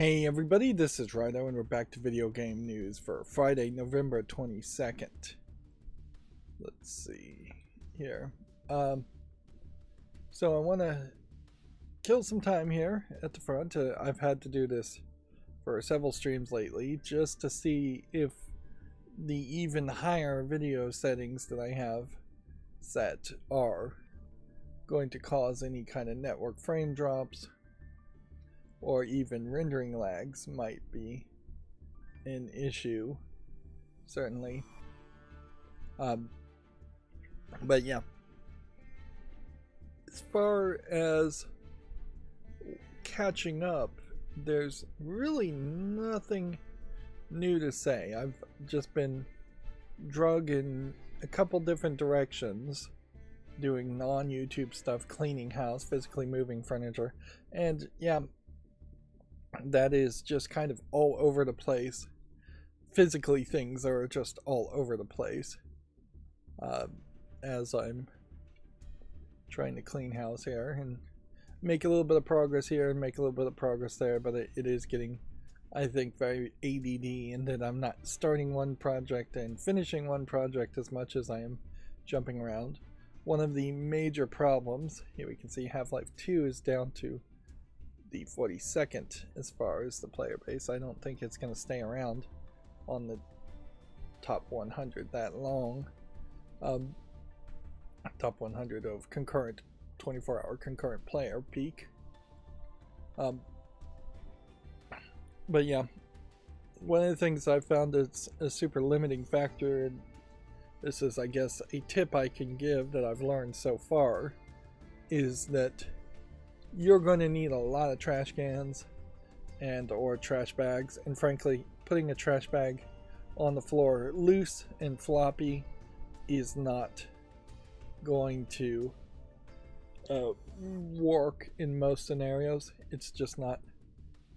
Hey everybody, this is Rydo and we're back to video game news for Friday, November 22nd. Let's see here. So I want to kill some time here at the front. I've had to do this for several streams lately just to see if the even higher video settings that I have set are going to cause any kind of network frame drops, or even rendering lags might be an issue, certainly. But yeah, as far as catching up, there's really nothing new to say. I've just been drug in a couple different directions, doing non-YouTube stuff, cleaning house, physically moving furniture, and yeah, that is just kind of all over the place. Physically, things are just all over the place as I'm trying to clean house here and make a little bit of progress here and make a little bit of progress there, but it is getting, I think, very ADD in that I'm not starting one project and finishing one project as much as I am jumping around. One of the major problems, here we can see Half-Life 2 is down to the 42nd as far as the player base. I don't think it's going to stay around on the top 100 that long. Top 100 of concurrent 24-hour concurrent player peak. But yeah, one of the things I've found that's a super limiting factor, and this is, I guess, a tip I can give that I've learned so far, is that you're going to need a lot of trash cans and or trash bags, and frankly, putting a trash bag on the floor loose and floppy is not going to work in most scenarios. It's just not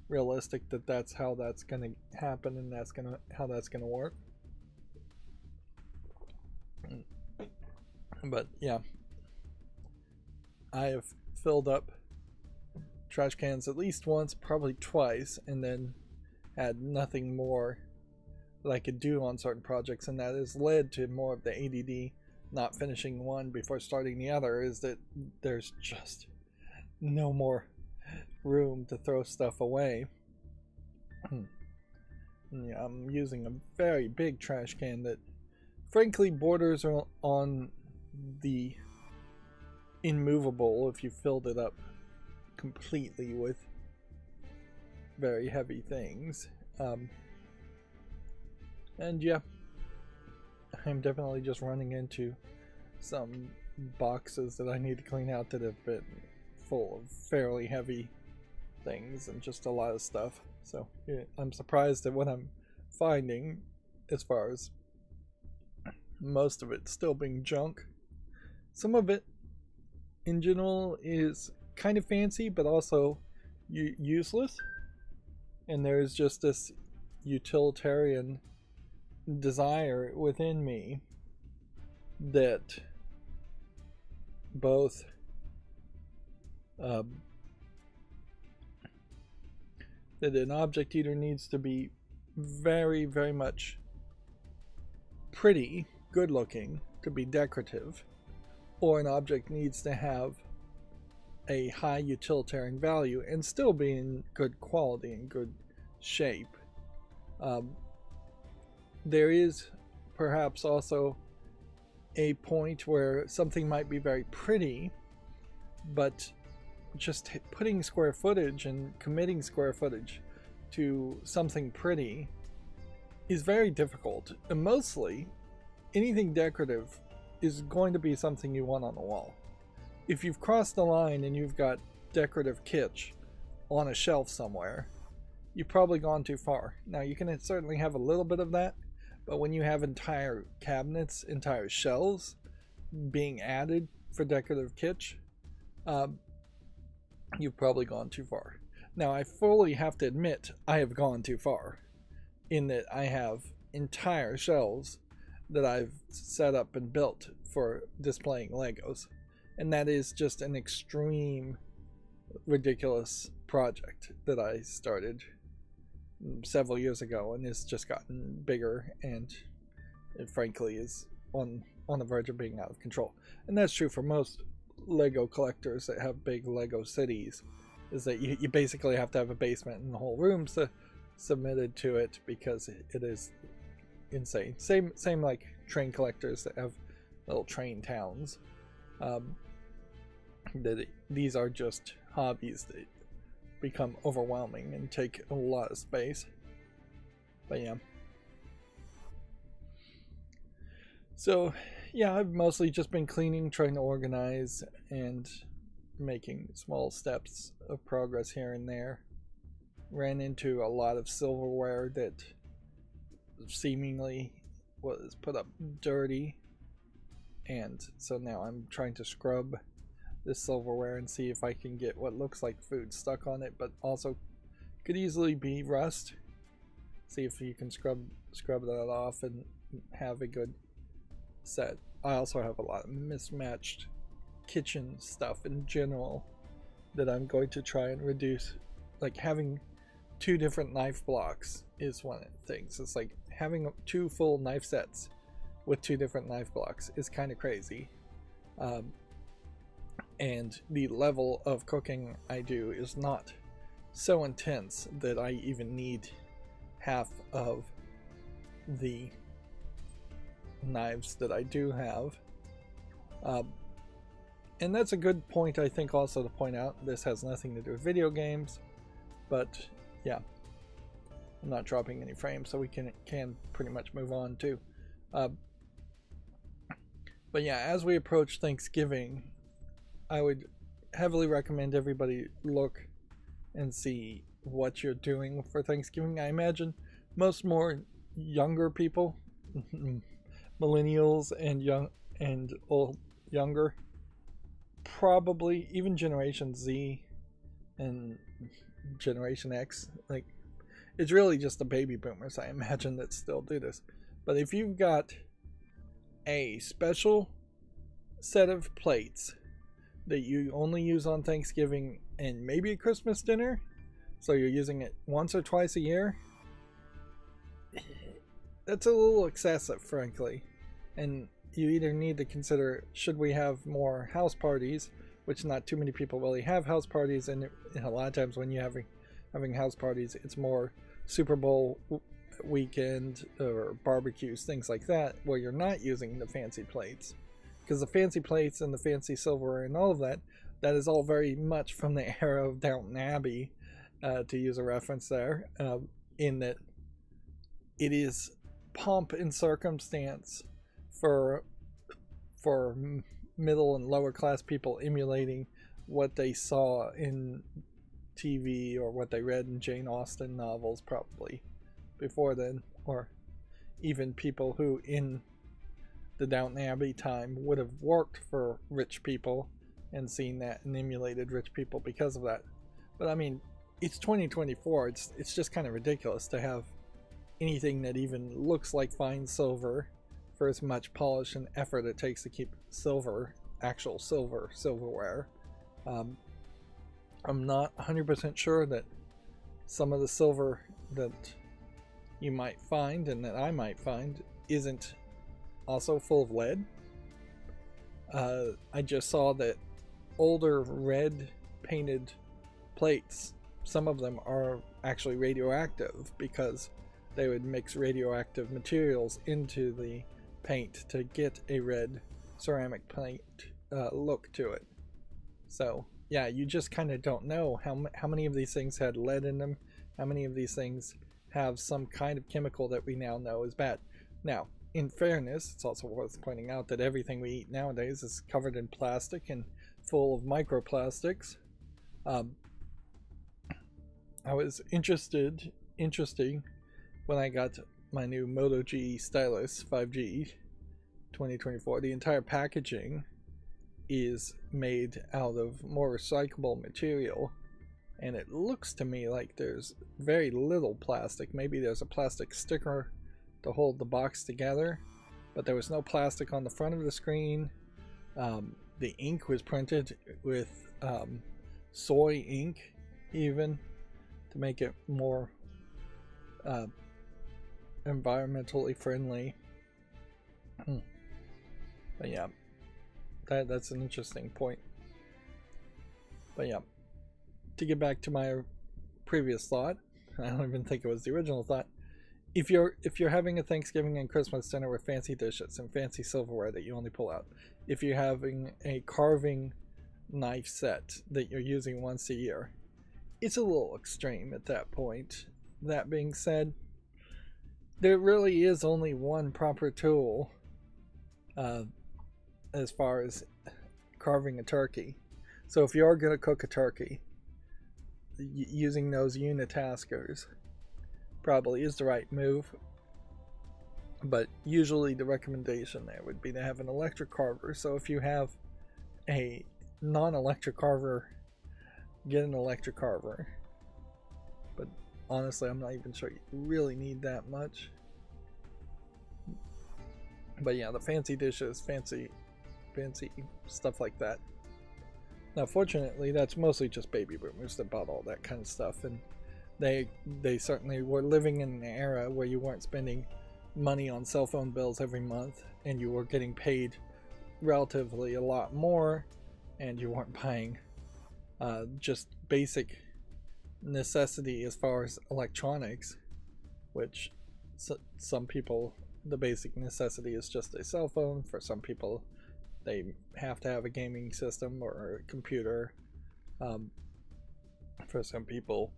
realistic that that's how that's going to happen and that's going to how that's going to work. But yeah, I have filled up trash cans at least once, probably twice, and then had nothing more that I could do on certain projects, and that has led to more of the ADD. Not finishing one before starting the other is that there's just no more room to throw stuff away. Yeah, I'm using a very big trash can that frankly borders on the immovable if you filled it up completely with very heavy things. And yeah, I'm definitely just running into some boxes that I need to clean out that have been full of fairly heavy things and just a lot of stuff. So yeah, I'm surprised at what I'm finding as far as most of it still being junk. Some of it in general is kind of fancy, but also useless, and there's just this utilitarian desire within me that both that an object either needs to be very, very much pretty, good looking, to be decorative, or an object needs to have a high utilitarian value and still be in good quality and good shape. There is perhaps also a point where something might be very pretty, but just putting square footage and committing square footage to something pretty is very difficult. And mostly, anything decorative is going to be something you want on the wall. If you've crossed the line and you've got decorative kitsch on a shelf somewhere, you've probably gone too far. Now, you can certainly have a little bit of that, but when you have entire cabinets, entire shelves being added for decorative kitsch, you've probably gone too far. Now, I fully have to admit I have gone too far in that I have entire shelves that I've set up and built for displaying Legos. And that is just an extreme, ridiculous project that I started several years ago, and it's just gotten bigger, and it frankly is on the verge of being out of control. And that's true for most Lego collectors that have big Lego cities, is that you basically have to have a basement and the whole room submitted to it, because it is insane. Same like train collectors that have little train towns. These are just hobbies that become overwhelming and take a lot of space. But yeah. So yeah, I've mostly just been cleaning, trying to organize, and making small steps of progress here and there. Ran into a lot of silverware that seemingly was put up dirty, and so now I'm trying to scrub this silverware and see if I can get what looks like food stuck on it, but also could easily be rust. See if you can scrub that off and have a good set. I also have a lot of mismatched kitchen stuff in general that I'm going to try and reduce. Like having 2 different knife blocks is one of the things. It's like having 2 full knife sets with 2 different knife blocks is kind of crazy. And the level of cooking I do is not so intense that I even need half of the knives that I do have. And that's a good point, I think, also to point out. This has nothing to do with video games, but yeah, I'm not dropping any frames, so we can pretty much move on too. But yeah, as we approach Thanksgiving, I would heavily recommend everybody look and see what you're doing for Thanksgiving. I imagine most more younger people, millennials and younger, probably even Generation Z and Generation X. Like, it's really just the baby boomers, I imagine, that still do this. But if you've got a special set of plates that you only use on Thanksgiving and maybe a Christmas dinner, so you're using it once or twice a year, that's a little excessive, frankly. And you either need to consider, should we have more house parties, which not too many people really have house parties, and a lot of times when you're having house parties, it's more Super Bowl weekend or barbecues, things like that, where you're not using the fancy plates. Because the fancy plates and the fancy silverware and all of that is all very much from the era of Downton Abbey, to use a reference there, in that it is pomp and circumstance for middle and lower class people emulating what they saw in TV or what they read in Jane Austen novels probably before then, or even people who in the Downton Abbey time would have worked for rich people and seen that and emulated rich people because of that. But I mean, it's 2024. It's just kind of ridiculous to have anything that even looks like fine silver for as much polish and effort it takes to keep silver, actual silverware. I'm not 100% sure that some of the silver that you might find and that I might find isn't also full of lead. I just saw that older red painted plates, some of them are actually radioactive because they would mix radioactive materials into the paint to get a red ceramic paint look to it. So yeah, you just kind of don't know how many of these things had lead in them, how many of these things have some kind of chemical that we now know is bad. Now, in fairness, it's also worth pointing out that everything we eat nowadays is covered in plastic and full of microplastics. I was interesting when I got my new Moto G stylus 5G 2024. The entire packaging is made out of more recyclable material, and it looks to me like there's very little plastic. Maybe there's a plastic sticker to hold the box together, but there was no plastic on the front of the screen. The ink was printed with soy ink, even to make it more uh, environmentally friendly. But yeah, that's an interesting point. But yeah, to get back to my previous thought, I don't even think it was the original thought. If you're having a Thanksgiving and Christmas dinner with fancy dishes and fancy silverware that you only pull out, if you're having a carving knife set that you're using once a year, it's a little extreme at that point. That being said, there really is only one proper tool as far as carving a turkey. So if you're going to cook a turkey, using those unitaskers probably is the right move. But usually the recommendation there would be to have an electric carver. So if you have a non-electric carver, get an electric carver. But honestly, I'm not even sure you really need that much. But yeah, the fancy dishes, fancy stuff like that. Now fortunately, that's mostly just baby boomers that bought all that kind of stuff, and they certainly were living in an era where you weren't spending money on cell phone bills every month, and you were getting paid relatively a lot more, and you weren't buying just basic necessity as far as electronics, which some people, the basic necessity is just a cell phone. For some people, they have to have a gaming system or a computer. For some people,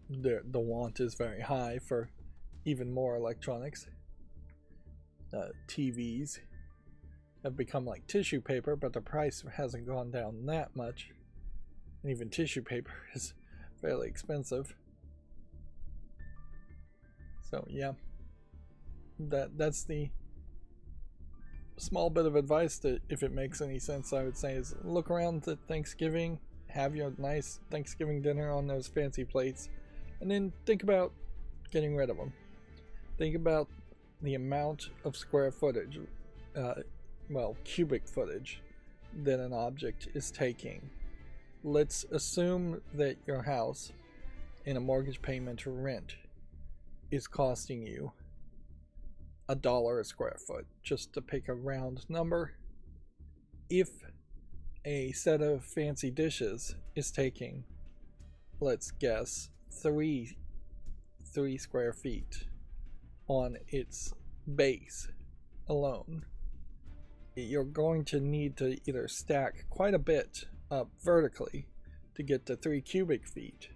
the want is very high for even more electronics. TVs have become like tissue paper, but the price hasn't gone down that much. And even tissue paper is fairly expensive. So yeah, that's the small bit of advice that, if it makes any sense, I would say is look around at Thanksgiving, have your nice Thanksgiving dinner on those fancy plates, and then think about getting rid of them. Think about the amount of square footage, well, cubic footage that an object is taking. Let's assume that your house, in a mortgage payment or rent, is costing you $1 a square foot, just to pick a round number. If a set of fancy dishes is taking, let's guess, 3 square feet on its base alone, you're going to need to either stack quite a bit up vertically to get to 3 cubic feet.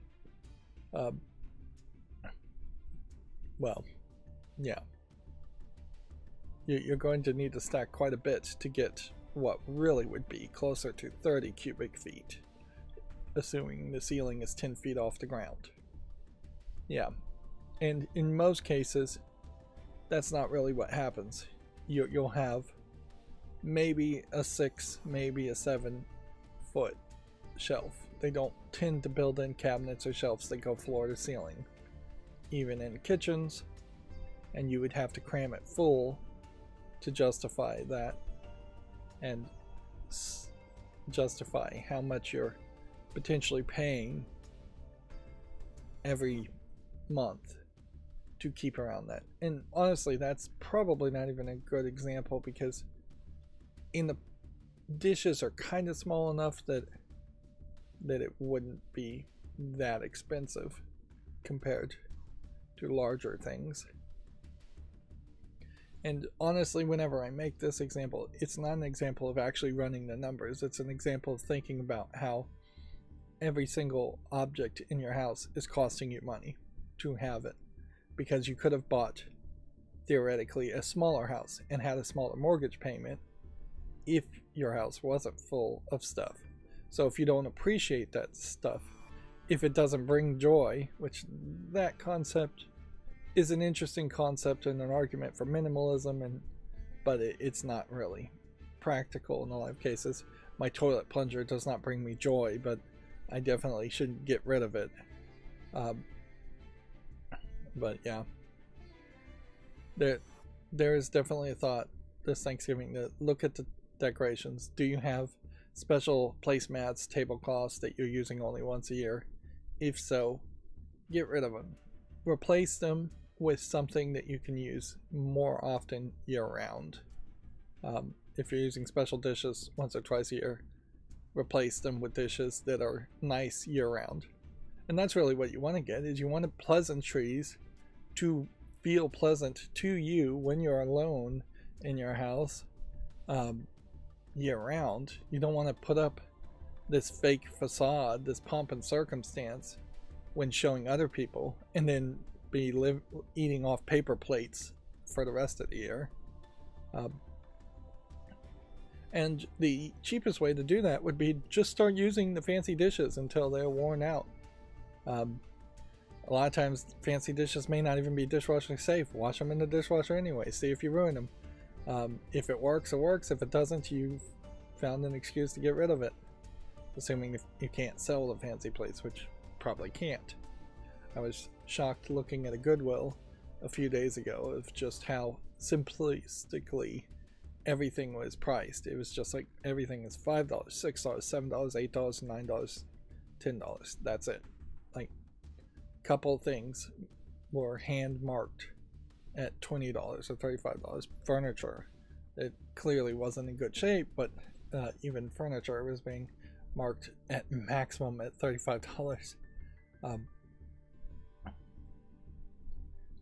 Well, yeah. You're going to need to stack quite a bit to get what really would be closer to 30 cubic feet, assuming the ceiling is 10 feet off the ground. Yeah, and in most cases, that's not really what happens. You'll have maybe a 6, maybe a 7 foot shelf. They don't tend to build in cabinets or shelves that go floor to ceiling, even in kitchens, and you would have to cram it full to justify that and justify how much you're potentially paying every month to keep around that. And honestly, that's probably not even a good example, because the dishes are kind of small enough that it wouldn't be that expensive compared to larger things. And honestly, whenever I make this example, it's not an example of actually running the numbers. It's an example of thinking about how every single object in your house is costing you money to have it. Because you could have bought, theoretically, a smaller house and had a smaller mortgage payment if your house wasn't full of stuff. So if you don't appreciate that stuff, if it doesn't bring joy, which that concept is an interesting concept and an argument for minimalism, but it's not really practical in a lot of cases. My toilet plunger does not bring me joy, but I definitely shouldn't get rid of it. But yeah, there is definitely a thought this Thanksgiving to look at the decorations. Do you have special placemats, tablecloths that you're using only once a year? If so, get rid of them. replace them with something that you can use more often year round. If you're using special dishes once or twice a year, replace them with dishes that are nice year round. And that's really what you want to get, is you want pleasantries to feel pleasant to you when you're alone in your house year round. You don't want to put up this fake facade, this pomp and circumstance when showing other people, and then be eating off paper plates for the rest of the year. And the cheapest way to do that would be just start using the fancy dishes until they're worn out. A lot of times fancy dishes may not even be dishwasher safe. Wash them in the dishwasher anyway, see if you ruin them. If it works, it works. If it doesn't, you've found an excuse to get rid of it. Assuming if you can't sell the fancy plates, which probably can't. I was shocked looking at a Goodwill a few days ago of just how simplistically everything was priced. It was just like everything is $5, $6, $7, $8, $9, $10. That's it. Like a couple things were hand marked at $20 or $35. Furniture, it clearly wasn't in good shape, but even furniture was being marked at maximum at $35.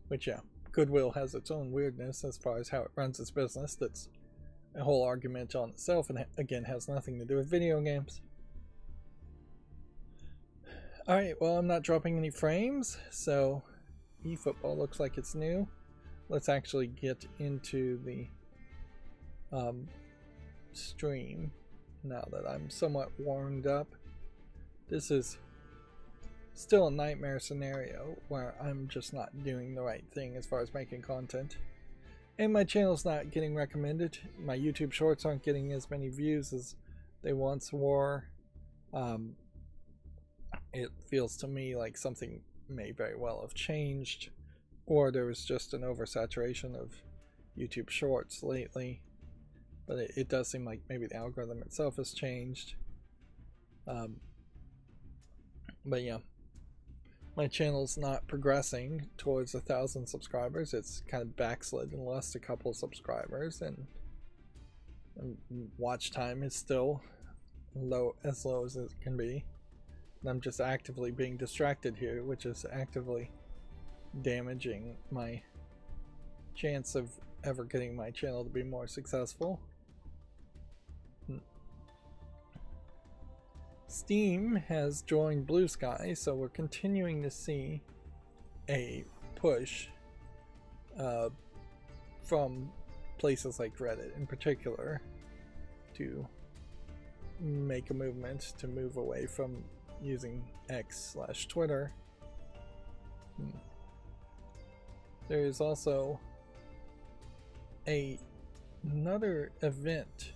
Which, yeah, Goodwill has its own weirdness as far as how it runs its business. That's a whole argument on itself, and again has nothing to do with video games. Alright, well, I'm not dropping any frames, so eFootball looks like it's new. Let's actually get into the stream now that I'm somewhat warmed up. This is still a nightmare scenario where I'm just not doing the right thing as far as making content. And my channel's not getting recommended. My YouTube shorts aren't getting as many views as they once were. It feels to me like something may very well have changed, or there was just an oversaturation of YouTube shorts lately. But it does seem like maybe the algorithm itself has changed. But yeah, my channel's not progressing towards 1,000 subscribers. It's kind of backslid and lost a couple subscribers, and watch time is still as low as it can be. And I'm just actively being distracted here, which is actively damaging my chance of ever getting my channel to be more successful. Steam has joined Blue Sky, so we're continuing to see a push from places like Reddit in particular to make a movement to move away from using X/Twitter. There is also another event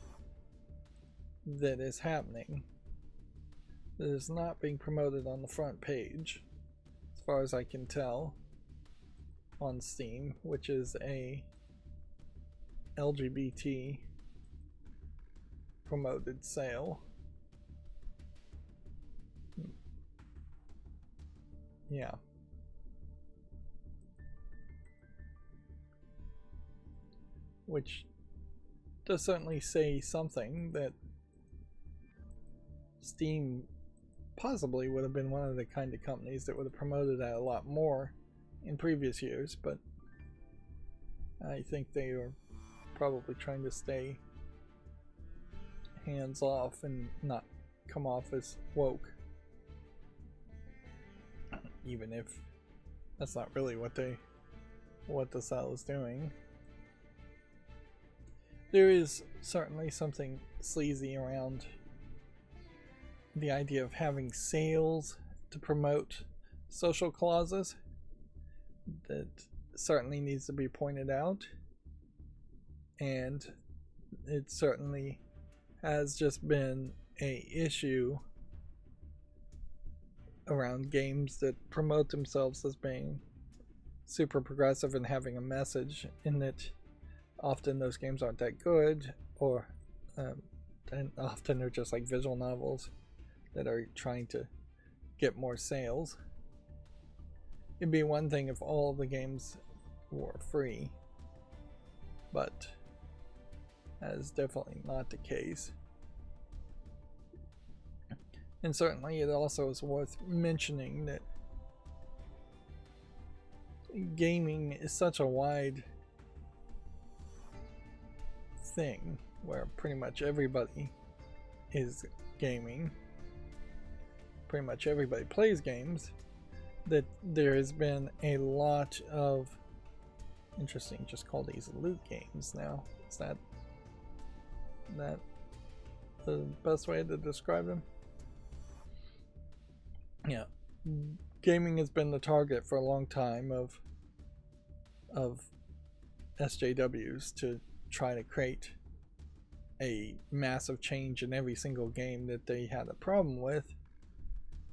that is happening that is not being promoted on the front page, as far as I can tell, on Steam, which is a LGBT promoted sale. Yeah. Which does certainly say something that Steam possibly would have been one of the kind of companies that would have promoted that a lot more in previous years, but I think they are probably trying to stay hands off and not come off as woke, even if that's not really what the sale is doing. There is certainly something sleazy around the idea of having sales to promote social clauses. That certainly needs to be pointed out, and it certainly has just been an issue around games that promote themselves as being super progressive and having a message, in that often those games aren't that good, or and often they're just like visual novels that are trying to get more sales. It'd be one thing if all of the games were free, but that is definitely not the case. And certainly it also is worth mentioning that gaming is such a wide thing where pretty much everybody is gaming, pretty much everybody plays games, that there has been a lot of interesting, just call these loot games now. Is that the best way to describe them? Yeah, gaming has been the target for a long time of SJWs to try to create a massive change in every single game that they had a problem with,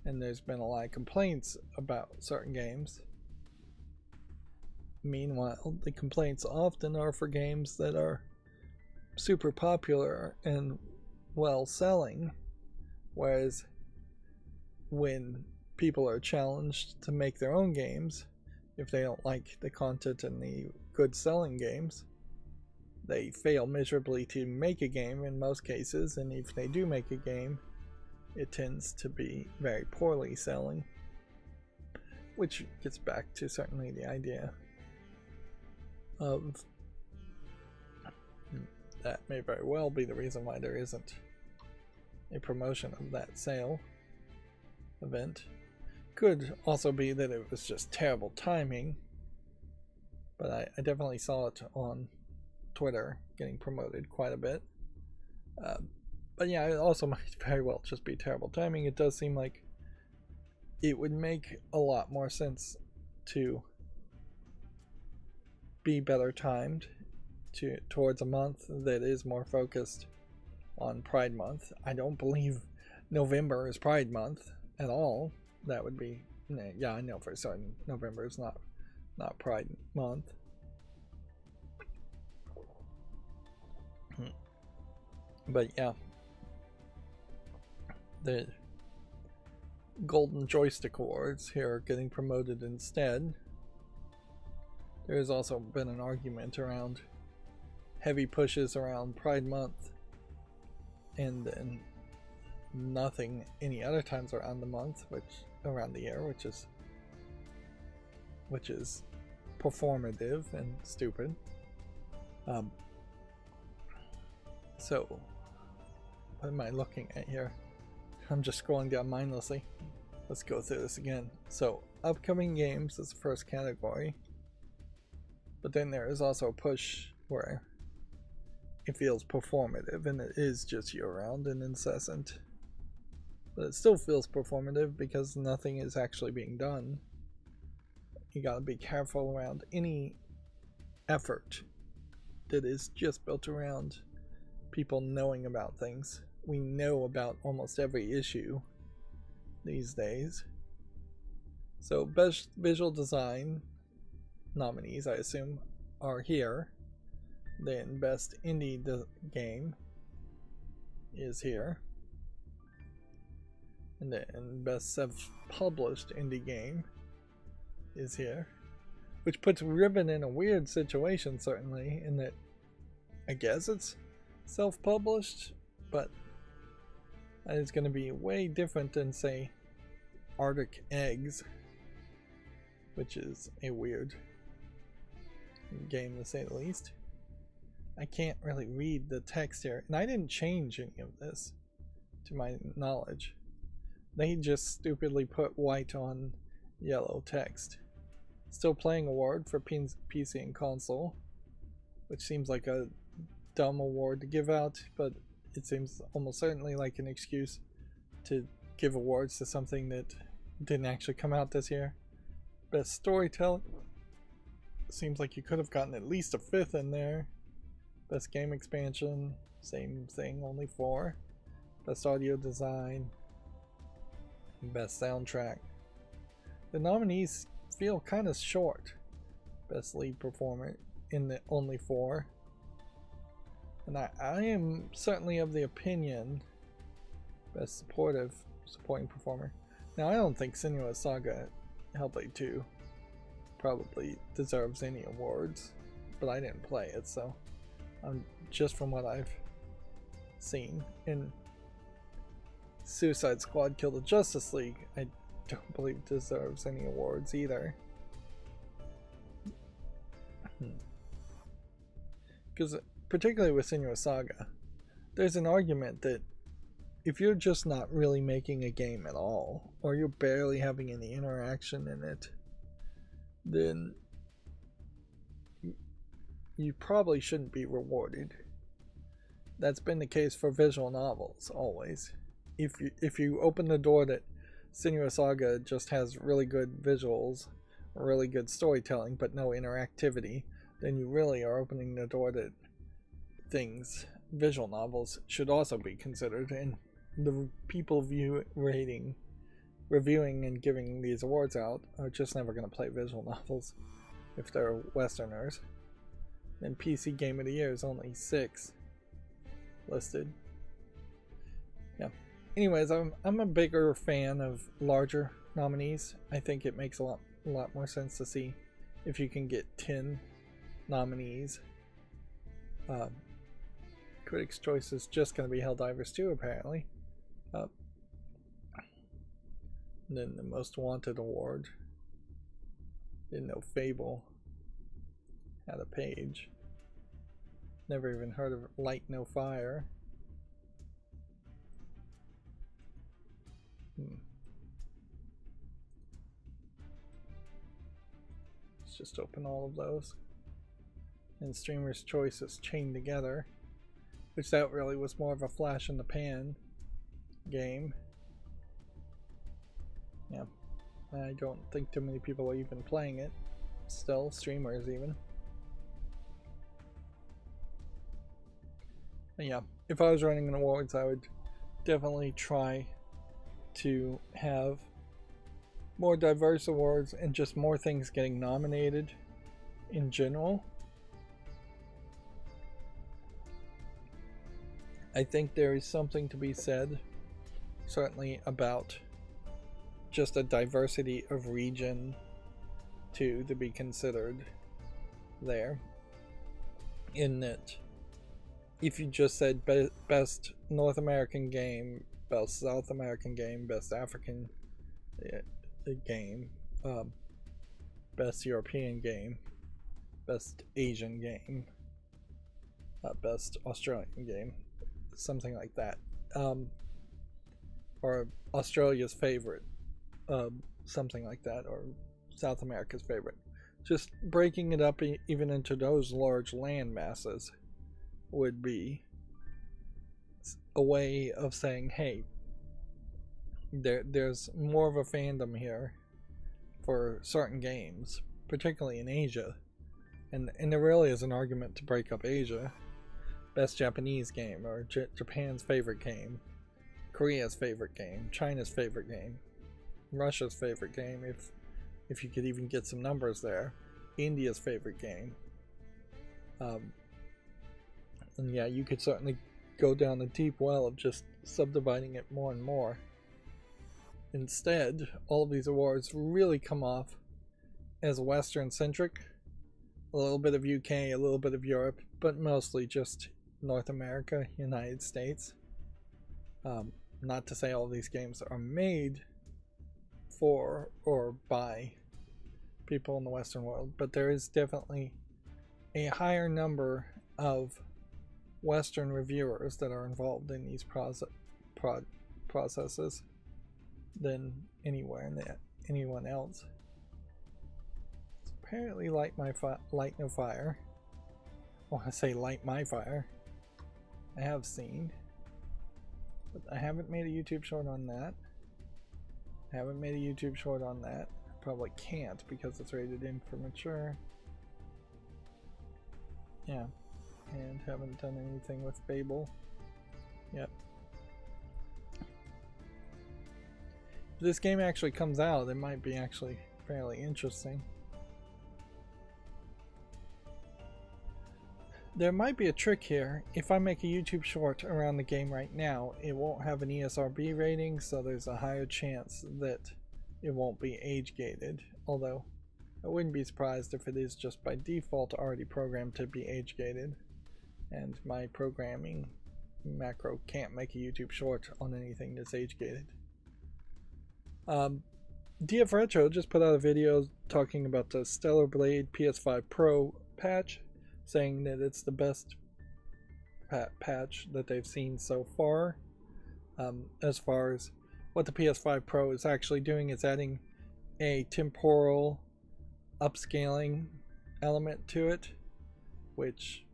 and there's been a lot of complaints about certain games. Meanwhile, the complaints often are for games that are super popular and well selling, whereas when people are challenged to make their own games, if they don't like the content in the good selling games, they fail miserably to make a game in most cases, and if they do make a game, it tends to be very poorly selling, which gets back to certainly the idea of that may very well be the reason why there isn't a promotion of that sale event. Could also be that it was just terrible timing, but I definitely saw it on Twitter getting promoted quite a bit. But yeah, it also might very well just be terrible timing. It does seem like it would make a lot more sense to be better timed towards a month that is more focused on Pride Month. I don't believe November is Pride Month at all. That would be, yeah, I know for certain November is not Pride Month. But yeah, the Golden Joystick Awards here are getting promoted instead. There has also been an argument around heavy pushes around Pride Month and then nothing any other times around the month, around the year, which is performative and stupid. So what am I looking at here? I'm just scrolling down mindlessly. Let's go through this again. So upcoming games is the first category, but then there is also a push where it feels performative, and it is just year-round and incessant. But it still feels performative because nothing is actually being done. You gotta be careful around any effort that is just built around people knowing about things. We know about almost every issue these days. So best visual design nominees, I assume, are here. Then best indie game is here. And then best self-published indie game is here. Which puts Ribbon in a weird situation, certainly, in that I guess it's self-published, but that is going to be way different than, say, Arctic Eggs, which is a weird game to say the least. I can't really read the text here, and I didn't change any of this to my knowledge. They just stupidly put white on yellow text. Still Playing award for PC and console, which seems like a dumb award to give out, but it seems almost certainly like an excuse to give awards to something that didn't actually come out this year. Best storytelling, seems like you could have gotten at least a 5th in there. Best game expansion, same thing, only 4. Best audio design, best soundtrack. The nominees feel kind of short. Best lead performer in the only 4. And I am certainly of the opinion, best supporting performer. Now I don't think Senua's Saga Hellblade 2 probably deserves any awards, but I didn't play it, so just from what I've seen. And Suicide Squad Kill the Justice League, I don't believe deserves any awards either. Because particularly with Senua's Saga, there's an argument that if you're just not really making a game at all, or you're barely having any interaction in it, then you probably shouldn't be rewarded. That's been the case for visual novels always. If you open the door that Senua's Saga just has really good visuals, really good storytelling, but no interactivity, then you really are opening the door that visual novels should also be considered, and the people reviewing and giving these awards out are just never going to play visual novels if they're Westerners. And PC Game of the Year is only 6 listed. Yeah. Anyways, I'm a bigger fan of larger nominees. I think it makes a lot more sense to see if you can get 10 nominees. Critics' Choice is just going to be Helldivers 2, apparently. And then the Most Wanted Award. Didn't know Fable had a page. Never even heard of Light No Fire. Let's just open all of those. And Streamer's Choice is Chained Together, which that really was more of a flash in the pan game. Yeah, I don't think too many people are even playing it. Still, streamers even. But yeah, if I was running an awards, I would definitely try to have more diverse awards and just more things getting nominated in general. I think there is something to be said, certainly, about just a diversity of region too to be considered there. In that, if you just said best North American game, best South American game, best African game, best European game, best Asian game, best Australian game, something like that, or Australia's favorite, something like that, or South America's favorite. Just breaking it up even into those large land masses would be a way of saying, hey, there's more of a fandom here for certain games, particularly in Asia, and there really is an argument to break up Asia. Best Japanese game, or Japan's favorite game, Korea's favorite game, China's favorite game, Russia's favorite game, if you could even get some numbers there, India's favorite game. And yeah, you could certainly go down the deep well of just subdividing it more and more. Instead, all of these awards really come off as Western centric, a little bit of UK, a little bit of Europe, but mostly just North America, United States. Not to say all of these games are made for or by people in the Western world, but there is definitely a higher number of Western reviewers that are involved in these processes than anyone else. So apparently Light No Fire. I want to say Light My Fire. I have seen, but I haven't made a YouTube short on that. Probably can't because it's rated M for mature. Yeah, and haven't done anything with Fable yet. If this game actually comes out, it might be actually fairly interesting. There might be a trick here. If I make a YouTube short around the game right now, it won't have an ESRB rating, so there's a higher chance that it won't be age gated. Although I wouldn't be surprised if it is just by default already programmed to be age gated, and my programming macro can't make a YouTube short on anything that's age gated. DF Retro just put out a video talking about the Stellar Blade PS5 Pro patch, saying that it's the best patch that they've seen so far. As far as what the PS5 Pro is actually doing, is adding a temporal upscaling element to it, which,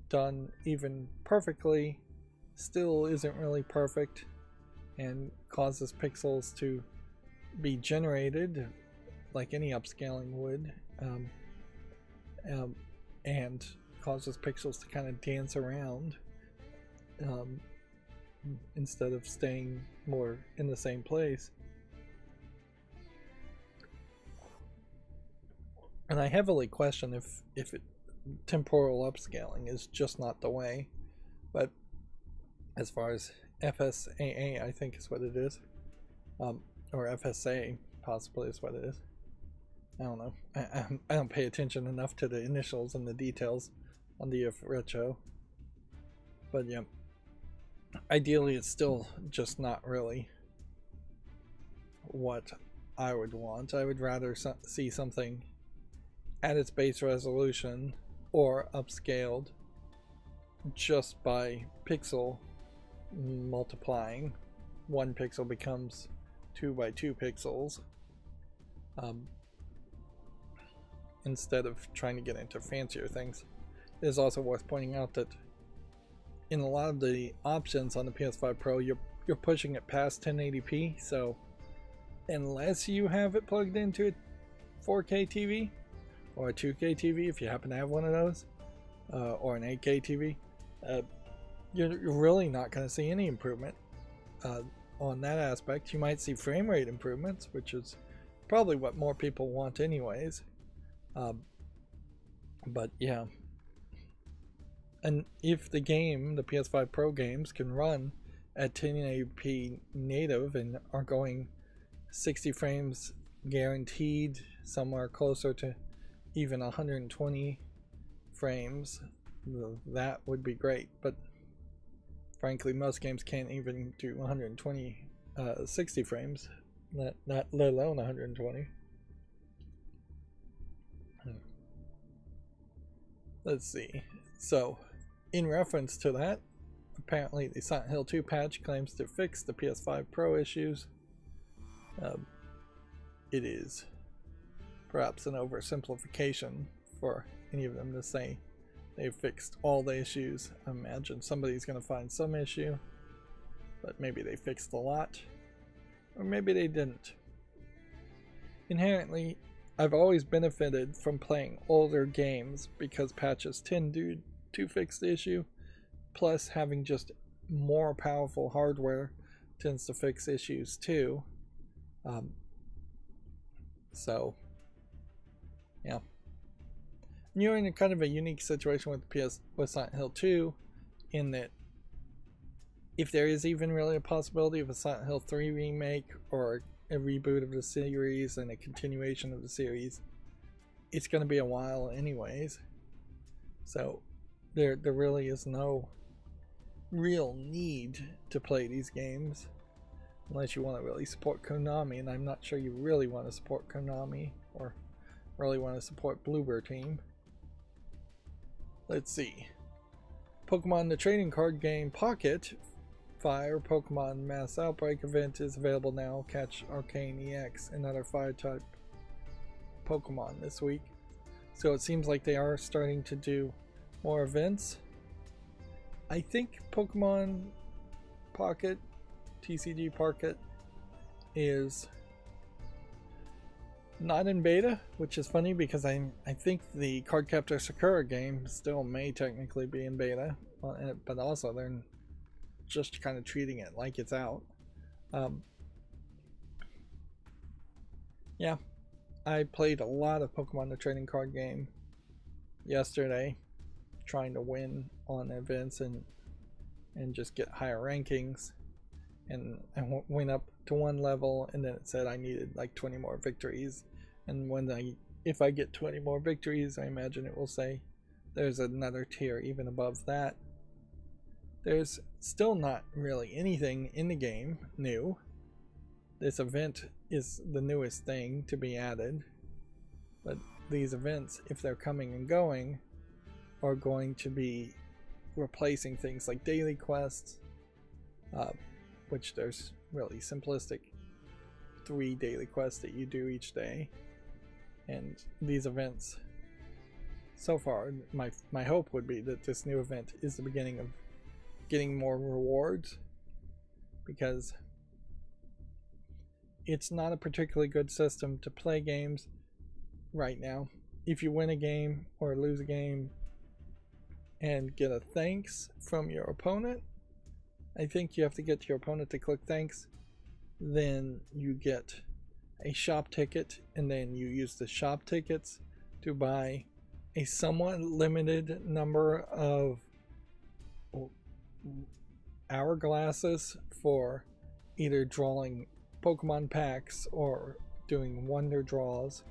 done even perfectly, still isn't really perfect and causes pixels to be generated like any upscaling would, and causes pixels to kind of dance around instead of staying more in the same place. And I heavily question if temporal upscaling is just not the way. But as far as FSAA, I think is what it is, or FSA possibly is what it is. I don't know. I don't pay attention enough to the initials and the details on the Retro. But yeah, ideally it's still just not really what I would want. I would rather see something at its base resolution or upscaled just by pixel multiplying. 1 pixel becomes 2 by 2 pixels, instead of trying to get into fancier things. It is also worth pointing out that in a lot of the options on the PS5 Pro, you're pushing it past 1080p, so unless you have it plugged into a 4K TV or a 2K TV, if you happen to have one of those, or an 8K TV, you're really not going to see any improvement on that aspect. You might see frame rate improvements, which is probably what more people want anyways. But yeah, and if the PS5 Pro games can run at 1080p native and are going 60 frames guaranteed, somewhere closer to even 120 frames, that would be great. But frankly, most games can't even do 120 60 frames, not let alone 120. Let's see. So in reference to that, apparently the Silent Hill 2 patch claims to fix the PS5 Pro issues. It is perhaps an oversimplification for any of them to say they've fixed all the issues. I imagine somebody's going to find some issue, but maybe they fixed a lot, or maybe they didn't. Inherently, I've always benefited from playing older games because patches tend to fix the issue, plus having just more powerful hardware tends to fix issues too. So yeah, you're in a kind of a unique situation with Silent Hill 2, in that if there is even really a possibility of a Silent Hill 3 remake or a reboot of the series and a continuation of the series, it's going to be a while anyways. So there really is no real need to play these games unless you want to really support Konami, and I'm not sure you really want to support Konami or really want to support Bloober Team. Let's see. Pokemon the trading card game Pocket Fire Pokemon Mass Outbreak event is available now. Catch Arcane EX and other fire type Pokemon this week. So it seems like they are starting to do more events. I think Pokemon Pocket, TCG Pocket, is not in beta, which is funny because I think the Cardcaptor Sakura game still may technically be in beta, but also they're just kind of treating it like it's out. Yeah, I played a lot of Pokemon the trading card game yesterday, trying to win on events and just get higher rankings, and I went up to 1 level, and then it said I needed like 20 more victories, And if I get 20 more victories, I imagine it will say there's another tier even above that. There's still not really anything in the game new. This event is the newest thing to be added, but these events, if they're coming and going, are going to be replacing things like daily quests, which there's really simplistic 3 daily quests that you do each day, and these events. So far, my hope would be that this new event is the beginning of getting more rewards, because it's not a particularly good system to play games right now. If you win a game or lose a game and get a thanks from your opponent, I think you have to get your opponent to click thanks, then you get a shop ticket, and then you use the shop tickets to buy a somewhat limited number of hourglasses for either drawing Pokemon packs or doing wonder draws,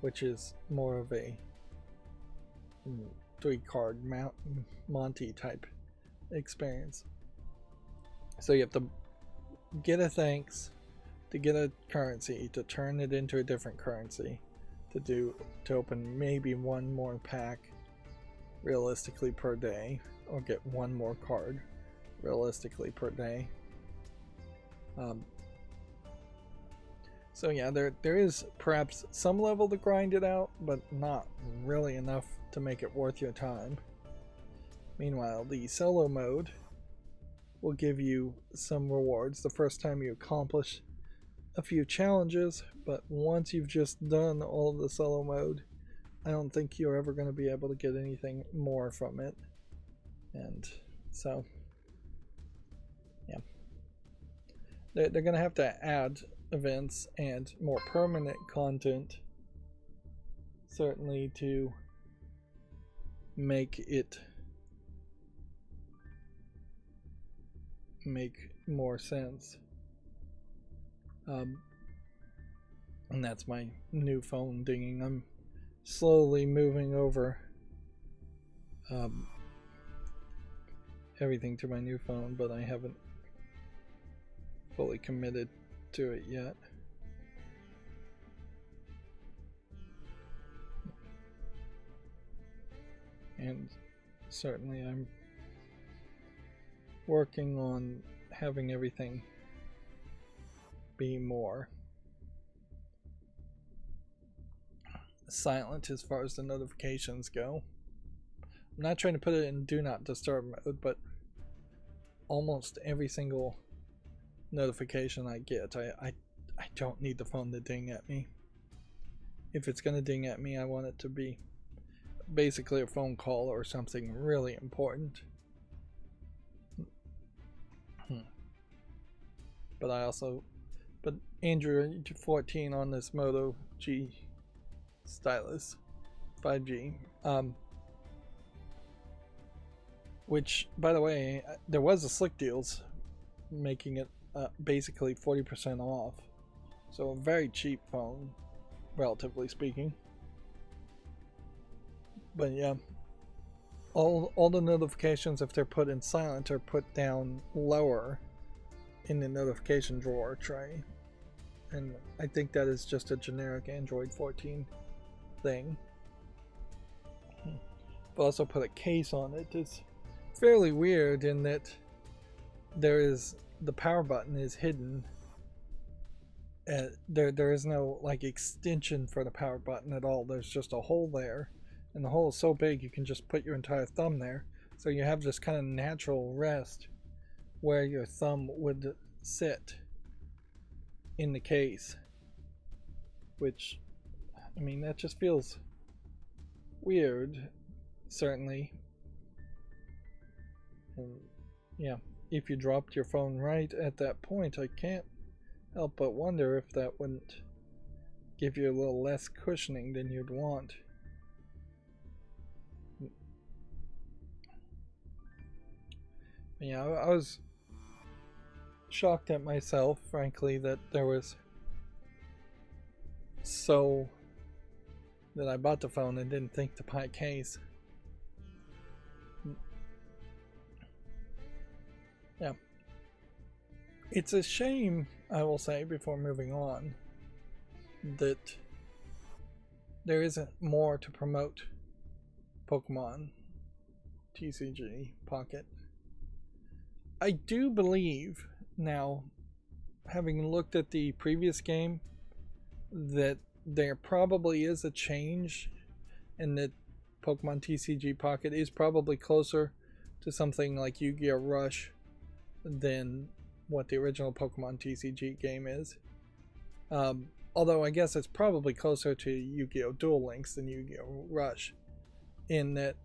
which is more of a 3-card Monty type experience. So you have to get a thanks to get a currency, to turn it into a different currency, to open maybe 1 more pack realistically per day, or get 1 more card realistically per day. So yeah, there is perhaps some level to grind it out, but not really enough to make it worth your time. Meanwhile, the solo mode will give you some rewards the first time you accomplish a few challenges, but once you've just done all of the solo mode, I don't think you're ever going to be able to get anything more from it. And so, yeah. They're going to have to add events and more permanent content, certainly, to make it make more sense. And that's my new phone dinging. I'm slowly moving over everything to my new phone, but I haven't fully committed to it yet. And certainly I'm working on having everything be more silent as far as the notifications go. I'm not trying to put it in do not disturb mode, but almost every single notification I get, I don't need the phone to ding at me. If it's going to ding at me, I want it to be basically a phone call or something really important. But Android 14 on this Moto G stylus 5G, which, by the way, there was a Slick Deals making it basically 40% off, so a very cheap phone, relatively speaking. But yeah, all the notifications, if they're put in silent, are put down lower in the notification drawer tray, and I think that is just a generic Android 14 thing. I've also put a case on it. It's fairly weird in that the power button is hidden. There is no like extension for the power button at all. There's just a hole there, and the hole is so big you can just put your entire thumb there, so you have this kind of natural rest where your thumb would sit in the case, which, I mean, that just feels weird, certainly. And yeah, if you dropped your phone right at that point, I can't help but wonder if that wouldn't give you a little less cushioning than you'd want. Yeah, I was shocked at myself, frankly, that there was so that I bought the phone and didn't think to buy a case. Yeah. It's a shame, I will say, before moving on, that there isn't more to promote Pokemon TCG Pocket. I do believe now, having looked at the previous game, that there probably is a change and that Pokemon TCG Pocket is probably closer to something like Yu-Gi-Oh! Rush than what the original Pokemon TCG game is. Although I guess it's probably closer to Yu-Gi-Oh! Duel Links than Yu-Gi-Oh! Rush, in that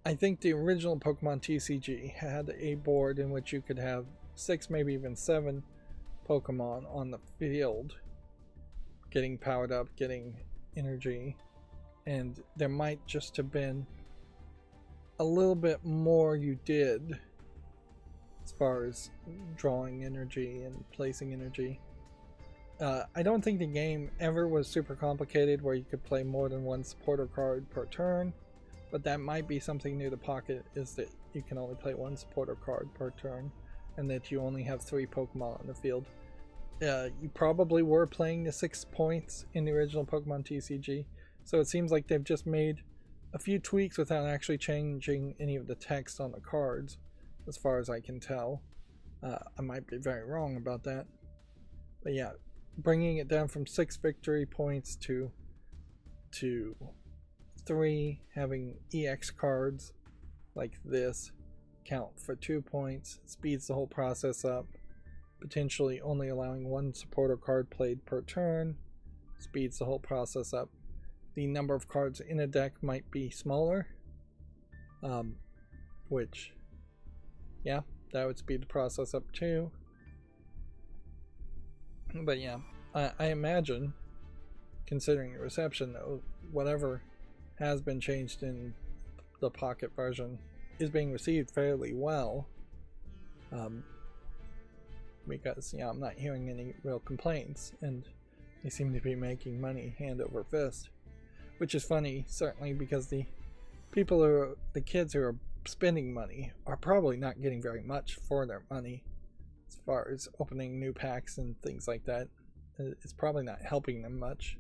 I think the original Pokemon TCG had a board in which you could have 6, maybe even 7 Pokemon on the field getting powered up, getting energy, and there might just have been a little bit more you did as far as drawing energy and placing energy. I don't think the game ever was super complicated where you could play more than one supporter card per turn, but that might be something new to Pocket, is that you can only play one supporter card per turn and that you only have 3 Pokemon on the field. You probably were playing the 6 points in the original Pokemon TCG, so it seems like they've just made a few tweaks without actually changing any of the text on the cards, as far as I can tell. I might be very wrong about that, but yeah, bringing it down from 6 victory points to 3, having EX cards like this count for 2 points, speeds the whole process up, potentially only allowing 1 supporter card played per turn, speeds the whole process up. The number of cards in a deck might be smaller, which, yeah, that would speed the process up too. But yeah, I imagine, considering the reception, though, whatever has been changed in the Pocket version is being received fairly well. Because, yeah, I'm not hearing any real complaints, and they seem to be making money hand over fist. Which is funny, certainly, because the kids who are spending money are probably not getting very much for their money as far as opening new packs and things like that. It's probably not helping them much.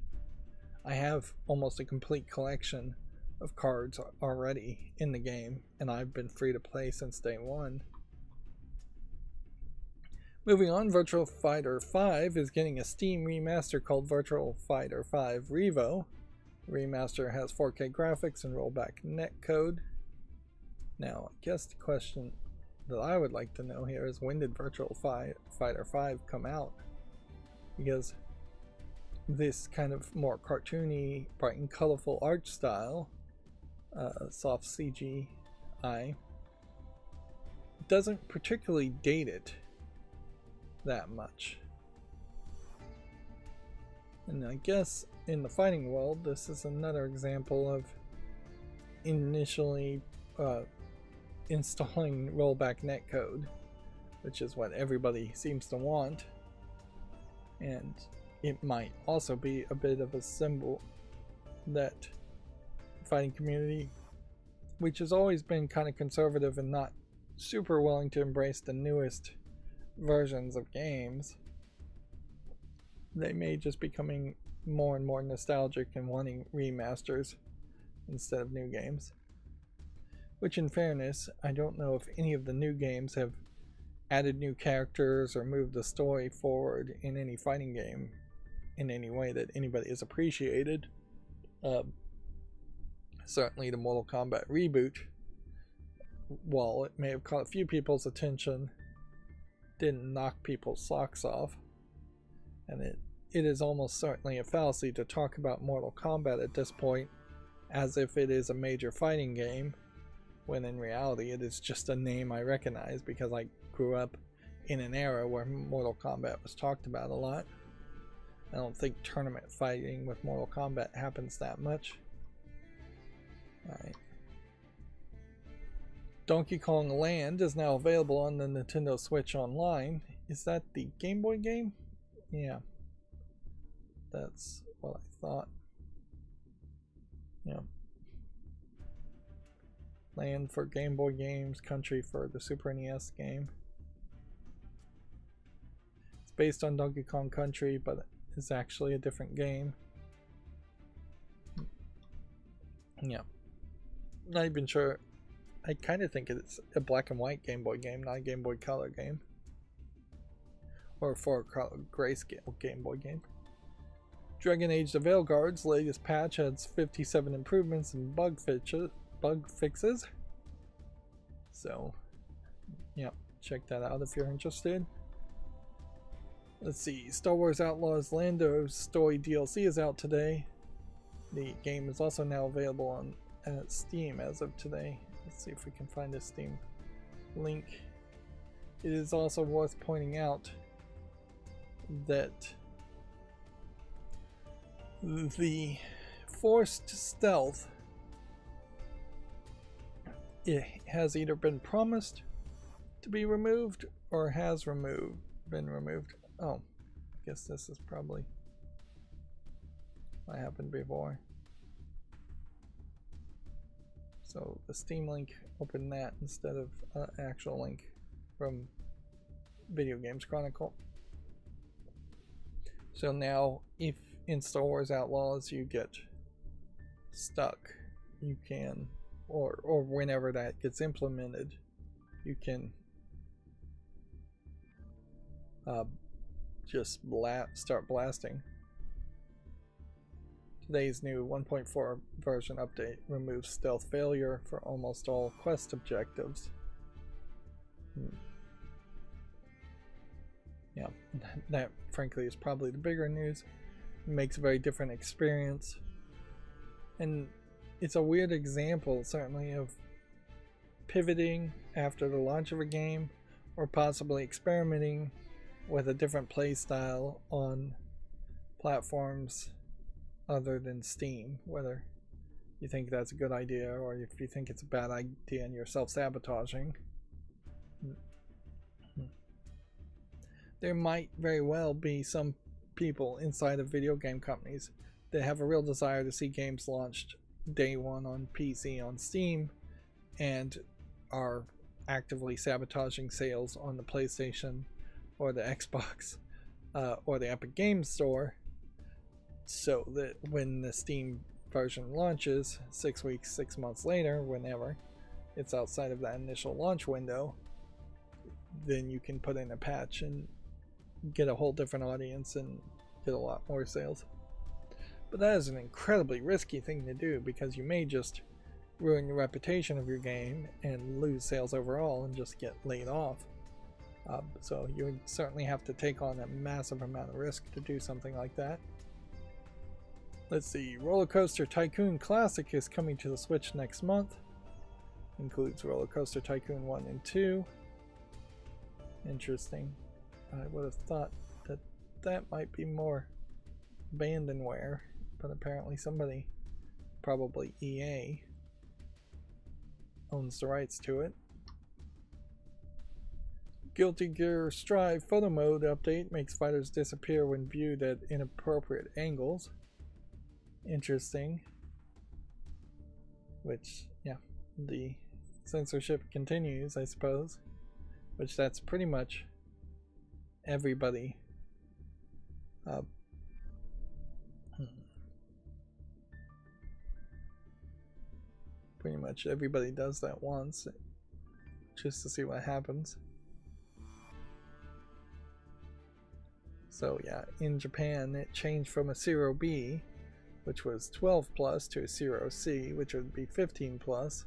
I have almost a complete collection of cards already in the game, and I've been free to play since day one. Moving on, Virtual Fighter 5 is getting a Steam remaster called Virtual Fighter 5 Revo. The remaster has 4K graphics and rollback netcode. Now, I guess the question that I would like to know here is, when did Virtual Fighter 5 come out? Because this kind of more cartoony, bright and colorful art style, soft CGI, doesn't particularly date it that much. And I guess in the fighting world, this is another example of initially installing rollback netcode, which is what everybody seems to want. And it might also be a bit of a symbol that the fighting community, which has always been kind of conservative and not super willing to embrace the newest versions of games, they may just becoming more and more nostalgic and wanting remasters instead of new games. Which, in fairness, I don't know if any of the new games have added new characters or moved the story forward in any fighting game in any way that anybody has appreciated. Certainly the Mortal Kombat reboot, while it may have caught a few people's attention, didn't knock people's socks off. And it is almost certainly a fallacy to talk about Mortal Kombat at this point as if it is a major fighting game, when in reality it is just a name I recognize because I grew up in an era where Mortal Kombat was talked about a lot. I don't think tournament fighting with Mortal Kombat happens that much. Alright. Donkey Kong Land is now available on the Nintendo Switch Online. Is that the Game Boy game? Yeah. That's what I thought. Land for Game Boy games, country for the Super NES game. It's based on Donkey Kong Country, but it's actually a different game. Yeah. Not even sure. I kind of think it's a black and white Game Boy game, not a Game Boy Color game. Or for grayscale Game Boy game. Dragon Age: The Veilguard's latest patch has 57 improvements and bug fixes. So, yeah, check that out if you're interested. Let's see, Star Wars Outlaws Lando's Story DLC is out today. The game is also now available on Steam as of today. Let's see if we can find a Steam link. It is also worth pointing out that the forced stealth, it has either been promised to be removed or has been removed. Oh, I guess this is probably what happened before. So the Steam link, open that instead of an actual link from Video Games Chronicle. So now if in Star Wars Outlaws you get stuck, you can, or whenever that gets implemented, you can just start blasting. Today's new 1.4 version update removes stealth failure for almost all quest objectives. Yeah, that frankly is probably the bigger news. It makes a very different experience. And it's a weird example, certainly, of pivoting after the launch of a game, or possibly experimenting with a different play style on platforms other than Steam, whether you think that's a good idea or if you think it's a bad idea and you're self-sabotaging. There might very well be some people inside of video game companies that have a real desire to see games launched day one on PC on Steam and are actively sabotaging sales on the PlayStation or the Xbox or the Epic Games Store, so that when the Steam version launches 6 weeks, 6 months later, whenever it's outside of that initial launch window, then you can put in a patch and get a whole different audience and get a lot more sales. But that is an incredibly risky thing to do, because you may just ruin the reputation of your game and lose sales overall and just get laid off. So you would certainly have to take on a massive amount of risk to do something like that. Let's see, Roller Coaster Tycoon Classic is coming to the Switch next month. Includes Roller Coaster Tycoon 1 and 2. Interesting. I would have thought that that might be more abandonware, but apparently somebody, probably EA, owns the rights to it. Guilty Gear Strive Photo Mode update makes fighters disappear when viewed at inappropriate angles. Interesting. Which, yeah, the censorship continues, I suppose. Which that's pretty much everybody. Pretty much everybody does that once, just to see what happens. So yeah, in Japan it changed from a 0B, which was 12 plus, to a 0C, which would be 15 plus.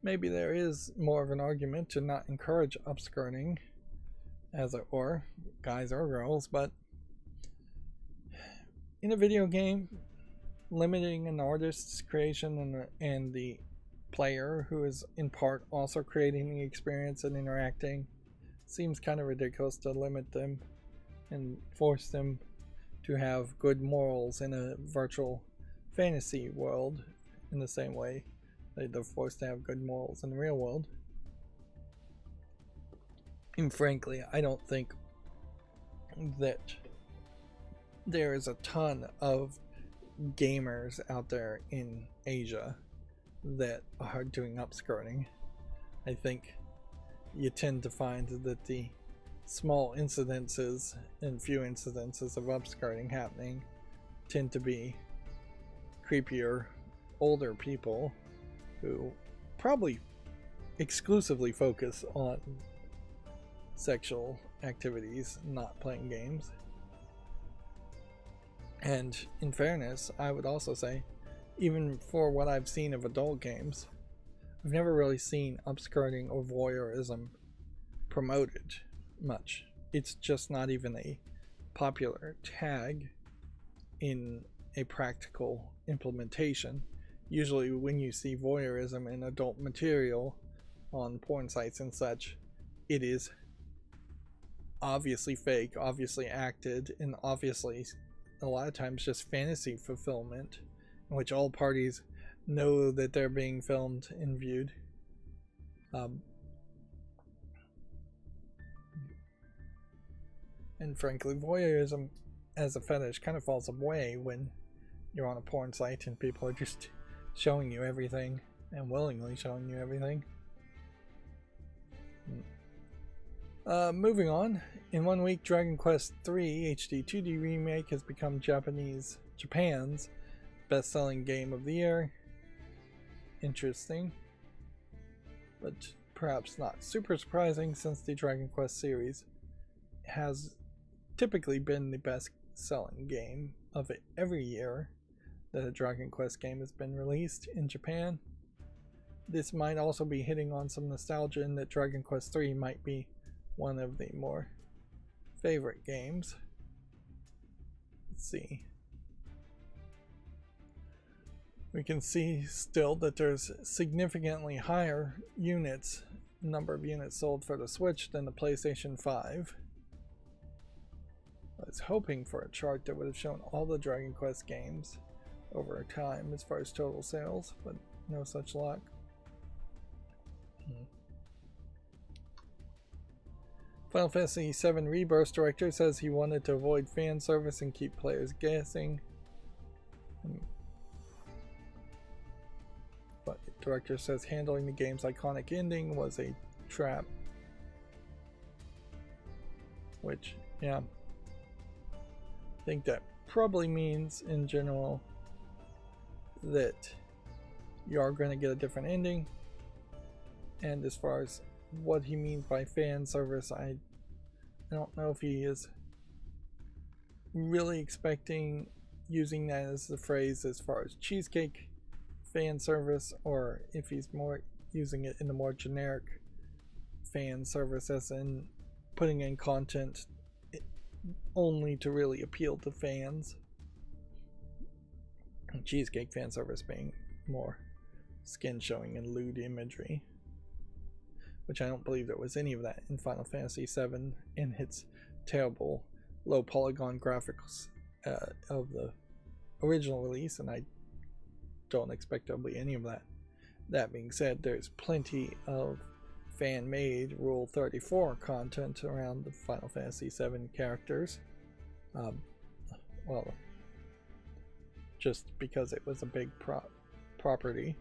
Maybe there is more of an argument to not encourage upskirting, as it were, guys or girls, but in a video game, limiting an artist's creation and the player, who is in part also creating the experience and interacting, seems kind of ridiculous to limit them and force them to have good morals in a virtual fantasy world in the same way they're forced to have good morals in the real world. And frankly, I don't think that there is a ton of gamers out there in Asia that are doing upskirting. I think you tend to find that the small incidences and few incidences of upskirting happening tend to be creepier older people who probably exclusively focus on sexual activities, not playing games. And in fairness, I would also say, even for what I've seen of adult games, I've never really seen upskirting or voyeurism promoted much. It's just not even a popular tag in a practical implementation. Usually when you see voyeurism in adult material on porn sites and such, it is obviously fake, obviously acted, and obviously a lot of times just fantasy fulfillment, in which all parties know that they're being filmed and viewed. And frankly, voyeurism as a fetish kind of falls away when you're on a porn site and people are just showing you everything and willingly showing you everything. Moving on, in 1 week, Dragon Quest III HD 2D Remake has become Japan's best-selling game of the year. Interesting, but perhaps not super surprising, since the Dragon Quest series has typically been the best-selling game of it every year that a Dragon Quest game has been released in Japan. This might also be hitting on some nostalgia in that Dragon Quest III might be one of the more favorite games. Let's see. We can see still that there's significantly higher number of units sold for the Switch than the PlayStation 5. I was hoping for a chart that would have shown all the Dragon Quest games over time as far as total sales, but no such luck. Final Fantasy VII Rebirth director says he wanted to avoid fan service and keep players guessing. But the director says handling the game's iconic ending was a trap. Which, yeah. I think that probably means, in general, that you are going to get a different ending. And as far as what he means by fan service, I don't know if he is really expecting using that as the phrase as far as cheesecake fan service, or if he's more using it in the more generic fan service, as in putting in content only to really appeal to fans. And cheesecake fan service being more skin showing and lewd imagery, which I don't believe there was any of that in Final Fantasy VII in its terrible low polygon graphics of the original release, and I don't expect there'll be any of that. That being said, there's plenty of fan-made Rule 34 content around the Final Fantasy VII characters. Well, just because it was a big property,